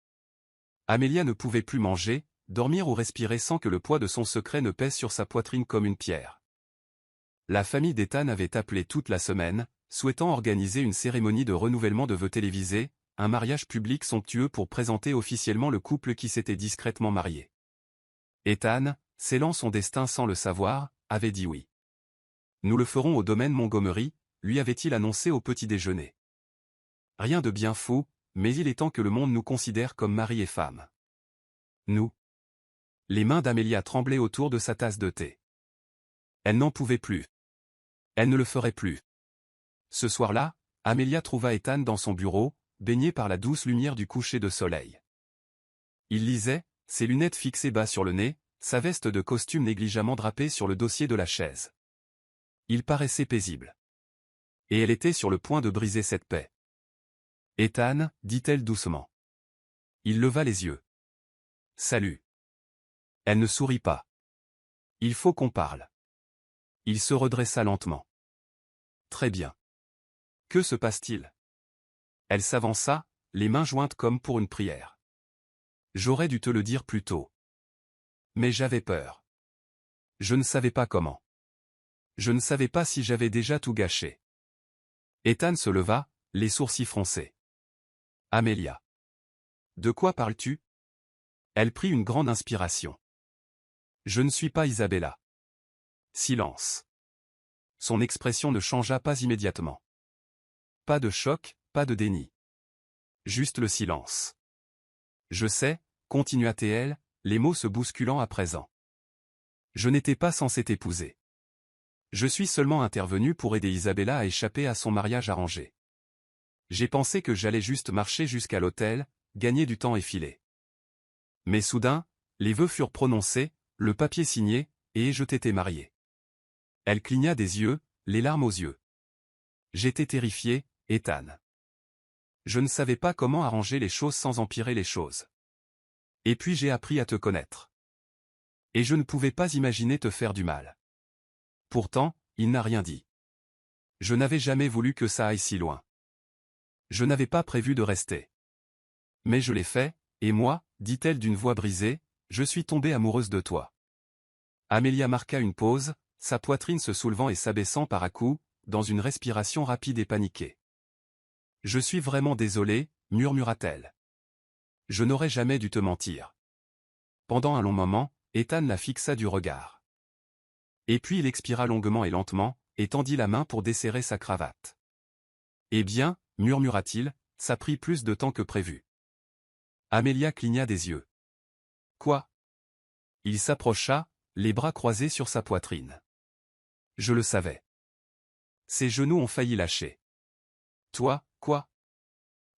Amelia ne pouvait plus manger, dormir ou respirer sans que le poids de son secret ne pèse sur sa poitrine comme une pierre. La famille d'Ethan avait appelé toute la semaine, souhaitant organiser une cérémonie de renouvellement de vœux télévisée, un mariage public somptueux pour présenter officiellement le couple qui s'était discrètement marié. Ethan, scellant son destin sans le savoir, avait dit oui. Nous le ferons au domaine Montgomery, lui avait-il annoncé au petit déjeuner. Rien de bien fou, mais il est temps que le monde nous considère comme mari et femme. Nous. Les mains d'Amelia tremblaient autour de sa tasse de thé. Elle n'en pouvait plus. Elle ne le ferait plus. Ce soir-là, Amelia trouva Ethan dans son bureau, baigné par la douce lumière du coucher de soleil. Il lisait, ses lunettes fixées bas sur le nez, sa veste de costume négligemment drapée sur le dossier de la chaise. Il paraissait paisible. Et elle était sur le point de briser cette paix. « Ethan, dit-elle doucement. » Il leva les yeux. « Salut. » Elle ne sourit pas. « Il faut qu'on parle. » Il se redressa lentement. « Très bien. Que se passe-t-il » Elle s'avança, les mains jointes comme pour une prière. « J'aurais dû te le dire plus tôt. Mais j'avais peur. Je ne savais pas comment. Je ne savais pas si j'avais déjà tout gâché. » Ethan se leva, les sourcils froncés. « Amelia. De quoi parles-tu » Elle prit une grande inspiration. « Je ne suis pas Isabella. » Silence. Son expression ne changea pas immédiatement. Pas de choc, pas de déni. Juste le silence. « Je sais, » continua-t-elle, les mots se bousculant à présent. « Je n'étais pas censé t'épouser. Je suis seulement intervenu pour aider Isabella à échapper à son mariage arrangé. J'ai pensé que j'allais juste marcher jusqu'à l'hôtel, gagner du temps et filer. Mais soudain, les vœux furent prononcés, le papier signé, et je t'étais marié. » Elle cligna des yeux, les larmes aux yeux. J'étais terrifié, Ethan. Je ne savais pas comment arranger les choses sans empirer les choses. Et puis j'ai appris à te connaître. Et je ne pouvais pas imaginer te faire du mal. Pourtant, il n'a rien dit. Je n'avais jamais voulu que ça aille si loin. Je n'avais pas prévu de rester. Mais je l'ai fait, et moi, dit-elle d'une voix brisée, je suis tombée amoureuse de toi. Amelia marqua une pause, sa poitrine se soulevant et s'abaissant par à-coups, dans une respiration rapide et paniquée. Je suis vraiment désolée, murmura-t-elle. Je n'aurais jamais dû te mentir. Pendant un long moment, Ethan la fixa du regard. Et puis il expira longuement et lentement, et tendit la main pour desserrer sa cravate. Eh bien, murmura-t-il, ça prit plus de temps que prévu. Amelia cligna des yeux. Quoi ? Il s'approcha, les bras croisés sur sa poitrine. Je le savais. Ses genoux ont failli lâcher. Toi, quoi ?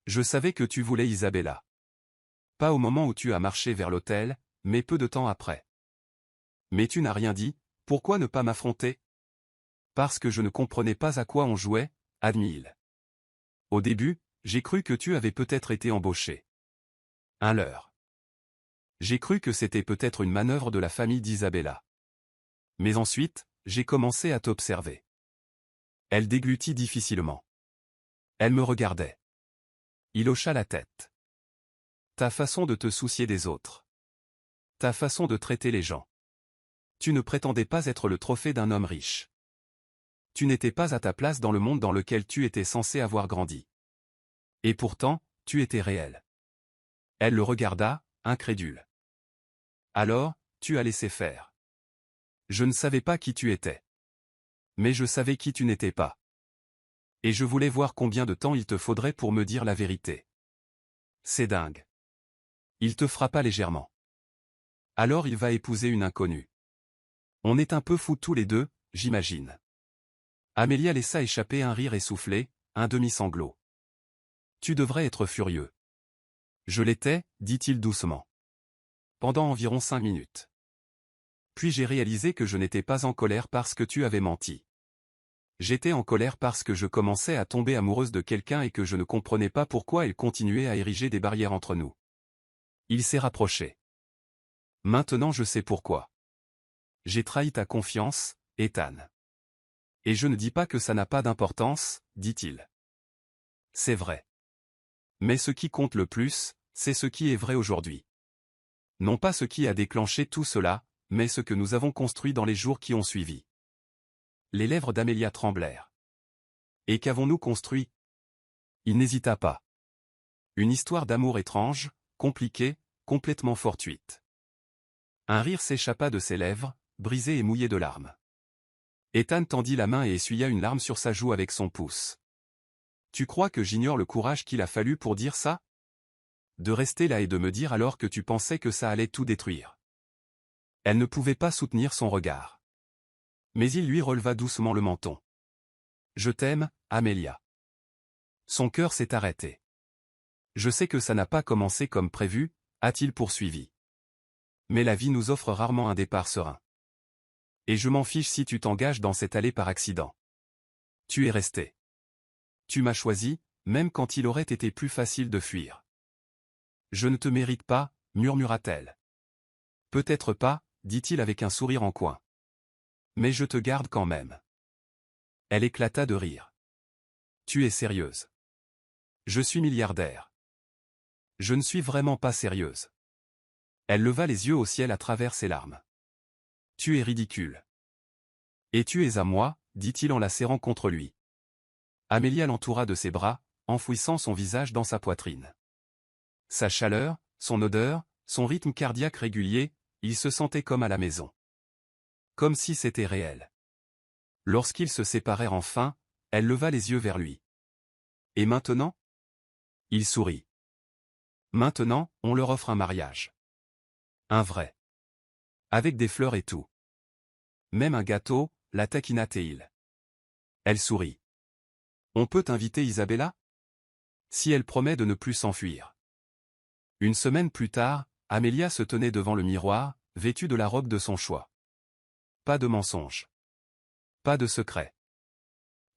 Je savais que tu voulais Isabella. Pas au moment où tu as marché vers l'hôtel, mais peu de temps après. Mais tu n'as rien dit, pourquoi ne pas m'affronter ? Parce que je ne comprenais pas à quoi on jouait, admit-il. Au début, j'ai cru que tu avais peut-être été embauché. Un leurre. J'ai cru que c'était peut-être une manœuvre de la famille d'Isabella. Mais ensuite, j'ai commencé à t'observer. Elle déglutit difficilement. Elle me regardait. Il hocha la tête. Ta façon de te soucier des autres. Ta façon de traiter les gens. Tu ne prétendais pas être le trophée d'un homme riche. Tu n'étais pas à ta place dans le monde dans lequel tu étais censé avoir grandi. Et pourtant, tu étais réel. Elle le regarda, incrédule. Alors, tu as laissé faire. Je ne savais pas qui tu étais. Mais je savais qui tu n'étais pas. Et je voulais voir combien de temps il te faudrait pour me dire la vérité. C'est dingue. Il te frappa légèrement. Alors il va épouser une inconnue. On est un peu fous tous les deux, j'imagine. Amelia laissa échapper un rire essoufflé, un demi-sanglot. Tu devrais être furieux. Je l'étais, dit-il doucement. Pendant environ 5 minutes. Puis j'ai réalisé que je n'étais pas en colère parce que tu avais menti. J'étais en colère parce que je commençais à tomber amoureuse de quelqu'un et que je ne comprenais pas pourquoi elle continuait à ériger des barrières entre nous. Il s'est rapproché. Maintenant je sais pourquoi. J'ai trahi ta confiance, Ethan. Et je ne dis pas que ça n'a pas d'importance, dit-il. C'est vrai. Mais ce qui compte le plus, c'est ce qui est vrai aujourd'hui. Non pas ce qui a déclenché tout cela, mais ce que nous avons construit dans les jours qui ont suivi. Les lèvres d'Amelia tremblèrent. Et qu'avons-nous construit ? Il n'hésita pas. Une histoire d'amour étrange, compliquée, complètement fortuite. Un rire s'échappa de ses lèvres, brisées et mouillées de larmes. Ethan tendit la main et essuya une larme sur sa joue avec son pouce. « Tu crois que j'ignore le courage qu'il a fallu pour dire ça? De rester là et de me dire alors que tu pensais que ça allait tout détruire. » Elle ne pouvait pas soutenir son regard. Mais il lui releva doucement le menton. « Je t'aime, Amelia. » Son cœur s'est arrêté. « Je sais que ça n'a pas commencé comme prévu, » a-t-il poursuivi. « Mais la vie nous offre rarement un départ serein. Et je m'en fiche si tu t'engages dans cette allée par accident. Tu es resté. Tu m'as choisi, même quand il aurait été plus facile de fuir. »« Je ne te mérite pas, » murmura-t-elle. « Peut-être pas, » dit-il avec un sourire en coin. « Mais je te garde quand même. » Elle éclata de rire. « Tu es sérieuse. »« Je suis milliardaire. »« Je ne suis vraiment pas sérieuse. » Elle leva les yeux au ciel à travers ses larmes. « Tu es ridicule. »« Et tu es à moi, » dit-il en la serrant contre lui. Amelia l'entoura de ses bras, enfouissant son visage dans sa poitrine. Sa chaleur, son odeur, son rythme cardiaque régulier, il se sentait comme à la maison. Comme si c'était réel. Lorsqu'ils se séparèrent enfin, elle leva les yeux vers lui. « Et maintenant ?» Il sourit. « Maintenant, on leur offre un mariage. Un vrai. Avec des fleurs et tout. Même un gâteau, » la taquina-t-il. Elle sourit. « On peut inviter Isabella ? Si elle promet de ne plus s'enfuir. » Une semaine plus tard, Amelia se tenait devant le miroir, vêtue de la robe de son choix. Pas de mensonge. Pas de secret.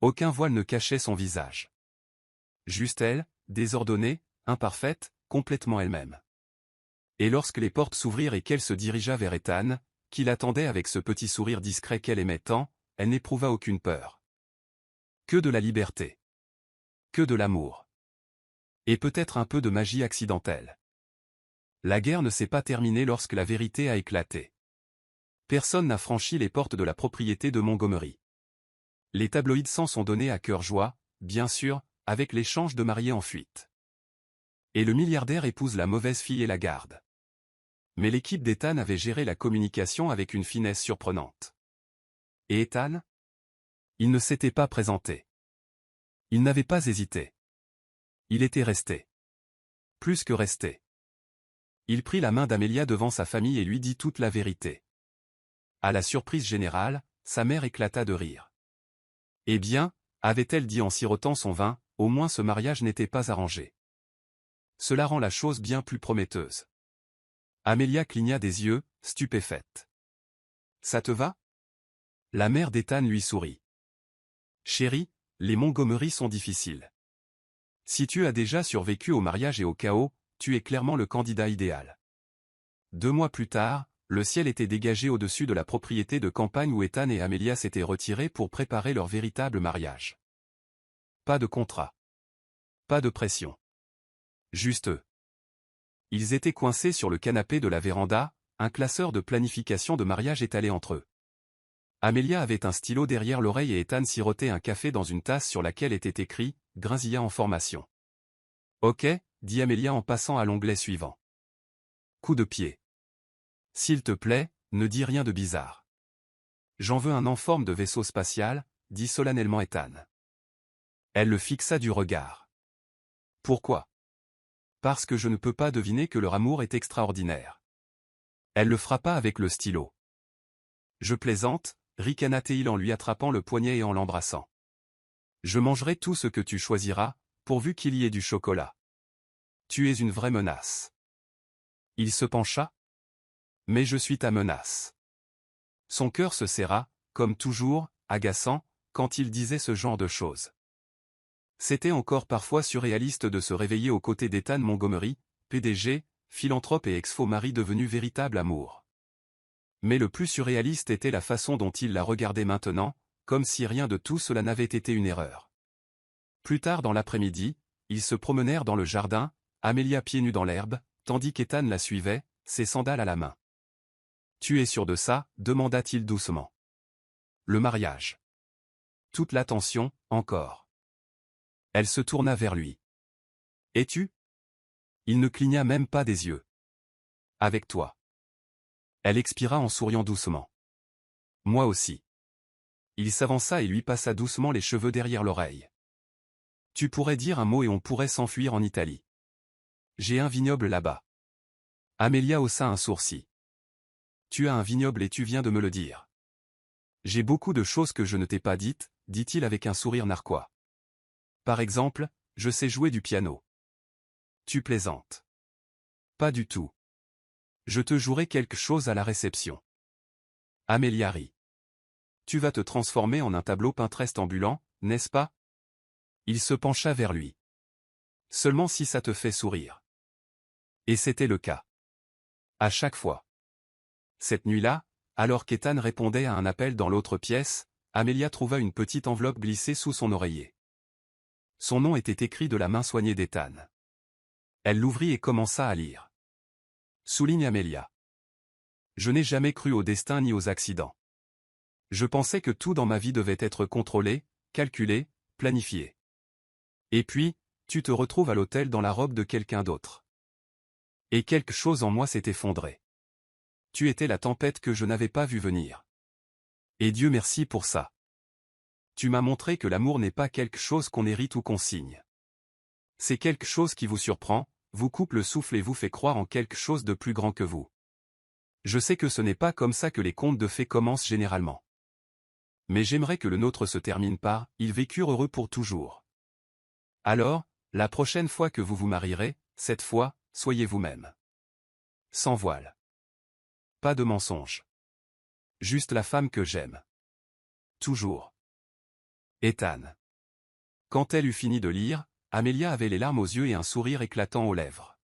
Aucun voile ne cachait son visage. Juste elle, désordonnée, imparfaite, complètement elle-même. Et lorsque les portes s'ouvrirent et qu'elle se dirigea vers Ethan, qui l'attendait avec ce petit sourire discret qu'elle aimait tant, elle n'éprouva aucune peur. Que de la liberté. Que de l'amour. Et peut-être un peu de magie accidentelle. La guerre ne s'est pas terminée lorsque la vérité a éclaté. Personne n'a franchi les portes de la propriété de Montgomery. Les tabloïds s'en sont donnés à cœur joie, bien sûr, avec l'échange de mariés en fuite. Et le milliardaire épouse la mauvaise fille et la garde. Mais l'équipe d'Ethan avait géré la communication avec une finesse surprenante. Et Ethan ? Il ne s'était pas présenté. Il n'avait pas hésité. Il était resté. Plus que resté. Il prit la main d'Amelia devant sa famille et lui dit toute la vérité. À la surprise générale, sa mère éclata de rire. Eh bien, avait-elle dit en sirotant son vin, au moins ce mariage n'était pas arrangé. Cela rend la chose bien plus prometteuse. Amelia cligna des yeux, stupéfaite. Ça te va ? La mère d'Ethan lui sourit. Chérie, les Montgomery sont difficiles. Si tu as déjà survécu au mariage et au chaos, tu es clairement le candidat idéal. 2 mois plus tard, le ciel était dégagé au-dessus de la propriété de campagne où Ethan et Amelia s'étaient retirés pour préparer leur véritable mariage. Pas de contrat. Pas de pression. Juste eux. Ils étaient coincés sur le canapé de la véranda, un classeur de planification de mariage étalé entre eux. Amelia avait un stylo derrière l'oreille et Ethan sirotait un café dans une tasse sur laquelle était écrit « Grinzilla en formation ». « Ok », dit Amelia en passant à l'onglet suivant. Coup de pied. « S'il te plaît, ne dis rien de bizarre. »« J'en veux un en forme de vaisseau spatial », dit solennellement Ethan. Elle le fixa du regard. « Pourquoi ? » ?»« Parce que je ne peux pas deviner que leur amour est extraordinaire. » Elle le frappa avec le stylo. « Je plaisante », ricana-t-il en lui attrapant le poignet et en l'embrassant. « Je mangerai tout ce que tu choisiras, pourvu qu'il y ait du chocolat. Tu es une vraie menace. » Il se pencha. « Mais je suis ta menace. » Son cœur se serra, comme toujours, agaçant, quand il disait ce genre de choses. C'était encore parfois surréaliste de se réveiller aux côtés d'Ethan Montgomery, PDG, philanthrope et ex-faux mari devenu véritable amour. Mais le plus surréaliste était la façon dont il la regardait maintenant, comme si rien de tout cela n'avait été une erreur. Plus tard dans l'après-midi, ils se promenèrent dans le jardin, Amelia pieds nus dans l'herbe, tandis qu'Ethan la suivait, ses sandales à la main. « Tu es sûr de ça ?» demanda-t-il doucement. « Le mariage. » Toute l'attention, encore. Elle se tourna vers lui. « Es-tu ? Il ne cligna même pas des yeux. Avec toi. Elle expira en souriant doucement. Moi aussi. Il s'avança et lui passa doucement les cheveux derrière l'oreille. Tu pourrais dire un mot et on pourrait s'enfuir en Italie. J'ai un vignoble là-bas. Amelia haussa un sourcil. Tu as un vignoble et tu viens de me le dire. J'ai beaucoup de choses que je ne t'ai pas dites, dit-il avec un sourire narquois. Par exemple, je sais jouer du piano. Tu plaisantes. Pas du tout. Je te jouerai quelque chose à la réception. Amelia rit. Tu vas te transformer en un tableau Pinterest ambulant, n'est-ce pas? Il se pencha vers lui. Seulement si ça te fait sourire. Et c'était le cas. À chaque fois. Cette nuit-là, alors qu'Ethan répondait à un appel dans l'autre pièce, Amelia trouva une petite enveloppe glissée sous son oreiller. Son nom était écrit de la main soignée d'Ethan. Elle l'ouvrit et commença à lire. Souligne Amelia. Je n'ai jamais cru au destin ni aux accidents. Je pensais que tout dans ma vie devait être contrôlé, calculé, planifié. Et puis, tu te retrouves à l'hôtel dans la robe de quelqu'un d'autre. Et quelque chose en moi s'est effondré. Tu étais la tempête que je n'avais pas vue venir. Et Dieu merci pour ça. Tu m'as montré que l'amour n'est pas quelque chose qu'on hérite ou qu'on signe. C'est quelque chose qui vous surprend, vous coupe le souffle et vous fait croire en quelque chose de plus grand que vous. Je sais que ce n'est pas comme ça que les contes de fées commencent généralement. Mais j'aimerais que le nôtre se termine par « Ils vécurent heureux pour toujours ». Alors, la prochaine fois que vous vous marierez, cette fois, soyez vous-même. Sans voile. Pas de mensonge. Juste la femme que j'aime. Toujours. Ethan. Quand elle eut fini de lire, Amelia avait les larmes aux yeux et un sourire éclatant aux lèvres.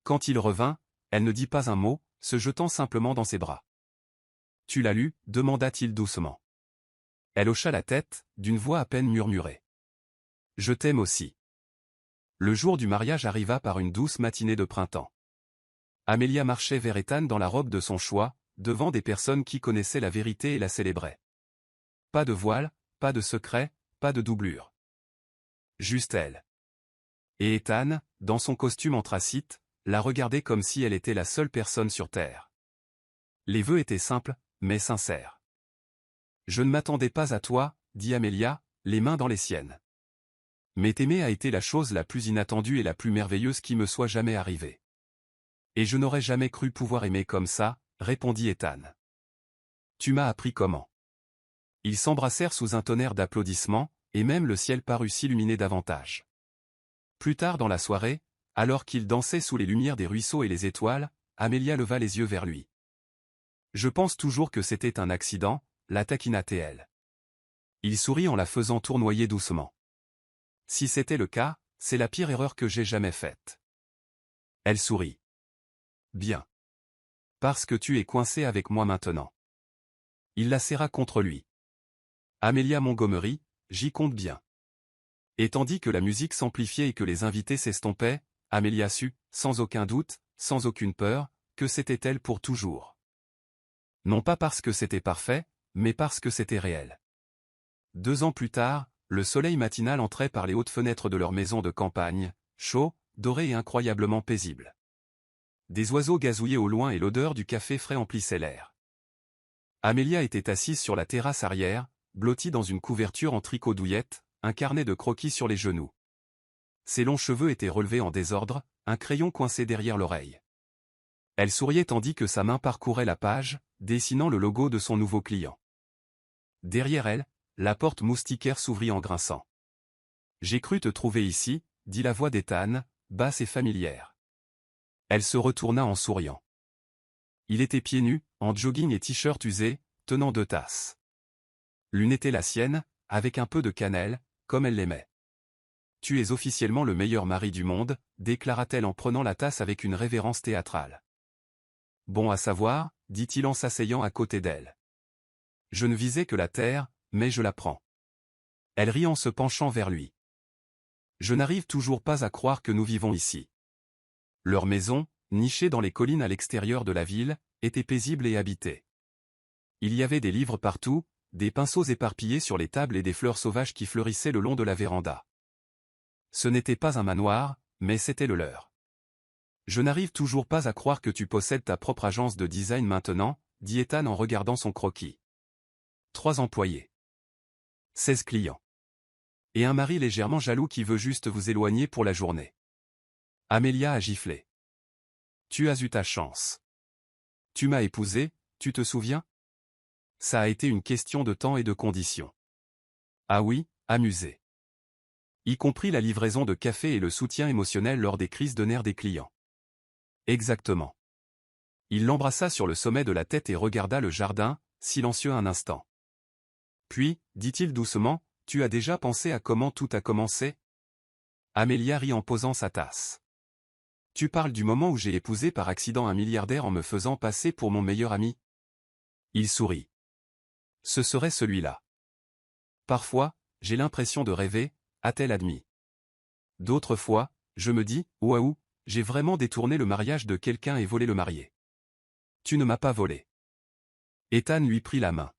Quand il revint, elle ne dit pas un mot, se jetant simplement dans ses bras. « Tu l'as lu » demanda-t-il doucement. Elle hocha la tête, d'une voix à peine murmurée. « Je t'aime aussi. » Le jour du mariage arriva par une douce matinée de printemps. Amelia marchait vers Ethan dans la robe de son choix, devant des personnes qui connaissaient la vérité et la célébraient. Pas de voile, pas de secret, pas de doublure. Juste elle. Et Ethan, dans son costume anthracite, la regardait comme si elle était la seule personne sur Terre. Les vœux étaient simples, mais sincères. « Je ne m'attendais pas à toi, » dit Amelia, les mains dans les siennes. « Mais t'aimer a été la chose la plus inattendue et la plus merveilleuse qui me soit jamais arrivée. Et je n'aurais jamais cru pouvoir aimer comme ça, » répondit Ethan. « Tu m'as appris comment. » Ils s'embrassèrent sous un tonnerre d'applaudissements, et même le ciel parut s'illuminer davantage. Plus tard dans la soirée, alors qu'ils dansaient sous les lumières des ruisseaux et les étoiles, Amelia leva les yeux vers lui. « Je pense toujours que c'était un accident, » la taquina-t-elle. Il sourit en la faisant tournoyer doucement. « Si c'était le cas, c'est la pire erreur que j'ai jamais faite. » Elle sourit. « Bien. Parce que tu es coincé avec moi maintenant. » Il la serra contre lui. « Amelia Montgomery, j'y compte bien. » Et tandis que la musique s'amplifiait et que les invités s'estompaient, Amelia sut, sans aucun doute, sans aucune peur, que c'était elle pour toujours. Non pas parce que c'était parfait, mais parce que c'était réel. 2 ans plus tard, le soleil matinal entrait par les hautes fenêtres de leur maison de campagne, chaud, doré et incroyablement paisible. Des oiseaux gazouillaient au loin et l'odeur du café frais emplissait l'air. Amelia était assise sur la terrasse arrière, blottie dans une couverture en tricot douillette, un carnet de croquis sur les genoux. Ses longs cheveux étaient relevés en désordre, un crayon coincé derrière l'oreille. Elle souriait tandis que sa main parcourait la page, dessinant le logo de son nouveau client. Derrière elle, la porte moustiquaire s'ouvrit en grinçant. « J'ai cru te trouver ici » dit la voix d'Ethan, basse et familière. Elle se retourna en souriant. Il était pieds nus, en jogging et t-shirt usé, tenant 2 tasses. L'une était la sienne, avec un peu de cannelle, comme elle l'aimait. « Tu es officiellement le meilleur mari du monde » déclara-t-elle en prenant la tasse avec une révérence théâtrale. « Bon à savoir » dit-il en s'asseyant à côté d'elle. « Je ne visais que la terre, mais je la prends. » Elle rit en se penchant vers lui. « Je n'arrive toujours pas à croire que nous vivons ici. » Leur maison, nichée dans les collines à l'extérieur de la ville, était paisible et habitée. Il y avait des livres partout, des pinceaux éparpillés sur les tables et des fleurs sauvages qui fleurissaient le long de la véranda. Ce n'était pas un manoir, mais c'était le leur. Je n'arrive toujours pas à croire que tu possèdes ta propre agence de design maintenant, dit Ethan en regardant son croquis. 3 employés. 16 clients. Et un mari légèrement jaloux qui veut juste vous éloigner pour la journée. Amelia a giflé. Tu as eu ta chance. Tu m'as épousé, tu te souviens? Ça a été une question de temps et de conditions. Ah oui, amusé. Y compris la livraison de café et le soutien émotionnel lors des crises de nerfs des clients. Exactement. Il l'embrassa sur le sommet de la tête et regarda le jardin, silencieux un instant. Puis, dit-il doucement, tu as déjà pensé à comment tout a commencé? Amelia rit en posant sa tasse. Tu parles du moment où j'ai épousé par accident un milliardaire en me faisant passer pour mon meilleur ami? Il sourit. Ce serait celui-là. Parfois, j'ai l'impression de rêver, a-t-elle admis. D'autres fois, je me dis, waouh, j'ai vraiment détourné le mariage de quelqu'un et volé le marié. Tu ne m'as pas volé. Ethan lui prit la main.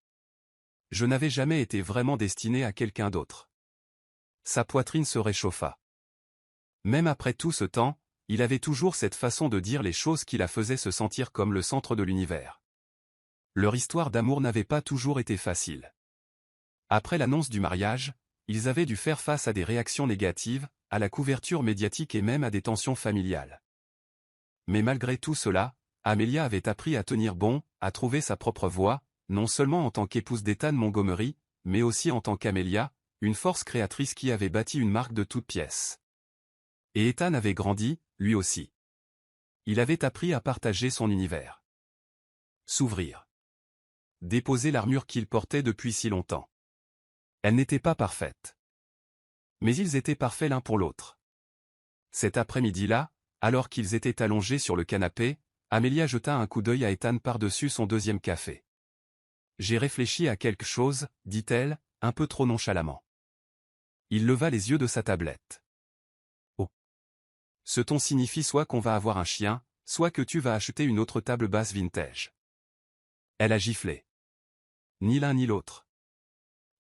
Je n'avais jamais été vraiment destiné à quelqu'un d'autre. Sa poitrine se réchauffa. Même après tout ce temps, il avait toujours cette façon de dire les choses qui la faisaient se sentir comme le centre de l'univers. Leur histoire d'amour n'avait pas toujours été facile. Après l'annonce du mariage, ils avaient dû faire face à des réactions négatives, à la couverture médiatique et même à des tensions familiales. Mais malgré tout cela, Amelia avait appris à tenir bon, à trouver sa propre voie, non seulement en tant qu'épouse d'Ethan Montgomery, mais aussi en tant qu'Amelia, une force créatrice qui avait bâti une marque de toutes pièces. Et Ethan avait grandi, lui aussi. Il avait appris à partager son univers. S'ouvrir. Déposer l'armure qu'il portait depuis si longtemps. Elle n'était pas parfaite. Mais ils étaient parfaits l'un pour l'autre. Cet après-midi-là, alors qu'ils étaient allongés sur le canapé, Amelia jeta un coup d'œil à Ethan par-dessus son deuxième café. J'ai réfléchi à quelque chose, dit-elle, un peu trop nonchalamment. Il leva les yeux de sa tablette. Oh. Ce ton signifie soit qu'on va avoir un chien, soit que tu vas acheter une autre table basse vintage. Elle a giflé. Ni l'un ni l'autre.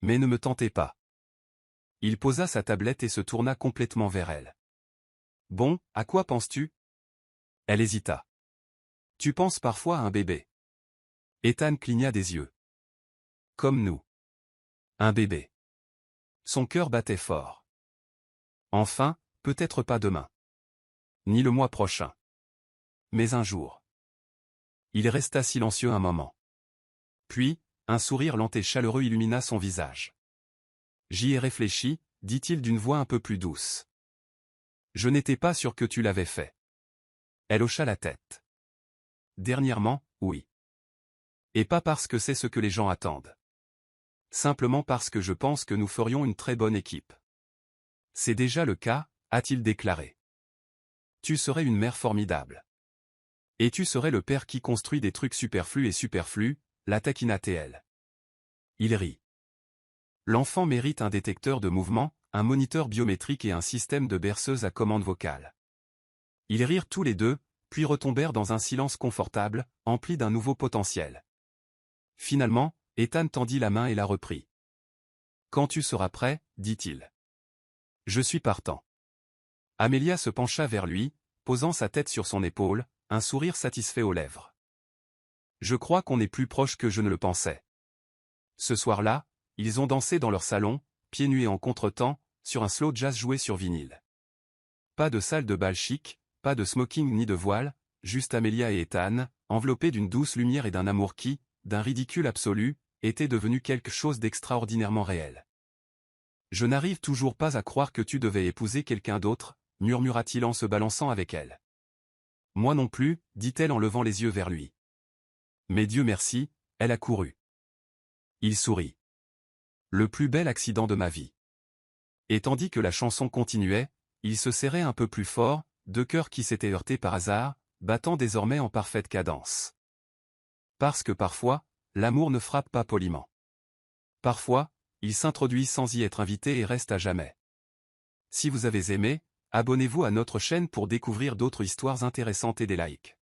Mais ne me tentez pas. Il posa sa tablette et se tourna complètement vers elle. Bon, à quoi penses-tu? Elle hésita. Tu penses parfois à un bébé. Ethan cligna des yeux. Comme nous. Un bébé. Son cœur battait fort. Enfin, peut-être pas demain. Ni le mois prochain. Mais un jour. Il resta silencieux un moment. Puis, un sourire lent et chaleureux illumina son visage. J'y ai réfléchi, dit-il d'une voix un peu plus douce. Je n'étais pas sûr que tu l'avais fait. Elle hocha la tête. Dernièrement, oui. Et pas parce que c'est ce que les gens attendent. Simplement parce que je pense que nous ferions une très bonne équipe. C'est déjà le cas, a-t-il déclaré. Tu serais une mère formidable. Et tu serais le père qui construit des trucs superflus, la taquina-t-elle. Il rit. L'enfant mérite un détecteur de mouvement, un moniteur biométrique et un système de berceuse à commande vocale. Ils rirent tous les deux, puis retombèrent dans un silence confortable, empli d'un nouveau potentiel. Finalement, Ethan tendit la main et la reprit. Quand tu seras prêt, dit-il. Je suis partant. Amelia se pencha vers lui, posant sa tête sur son épaule, un sourire satisfait aux lèvres. Je crois qu'on est plus proche que je ne le pensais. Ce soir-là, ils ont dansé dans leur salon, pieds nus et en contretemps, sur un slow jazz joué sur vinyle. Pas de salle de bal chic, pas de smoking ni de voile, juste Amelia et Ethan, enveloppés d'une douce lumière et d'un amour qui, d'un ridicule absolu, était devenu quelque chose d'extraordinairement réel. Je n'arrive toujours pas à croire que tu devais épouser quelqu'un d'autre, murmura-t-il en se balançant avec elle. Moi non plus, dit-elle en levant les yeux vers lui. Mais Dieu merci, elle a couru. Il sourit. Le plus bel accident de ma vie. Et tandis que la chanson continuait, il se serrait un peu plus fort, deux cœurs qui s'étaient heurtés par hasard, battant désormais en parfaite cadence. Parce que parfois, l'amour ne frappe pas poliment. Parfois, il s'introduit sans y être invité et reste à jamais. Si vous avez aimé, abonnez-vous à notre chaîne pour découvrir d'autres histoires intéressantes et des likes.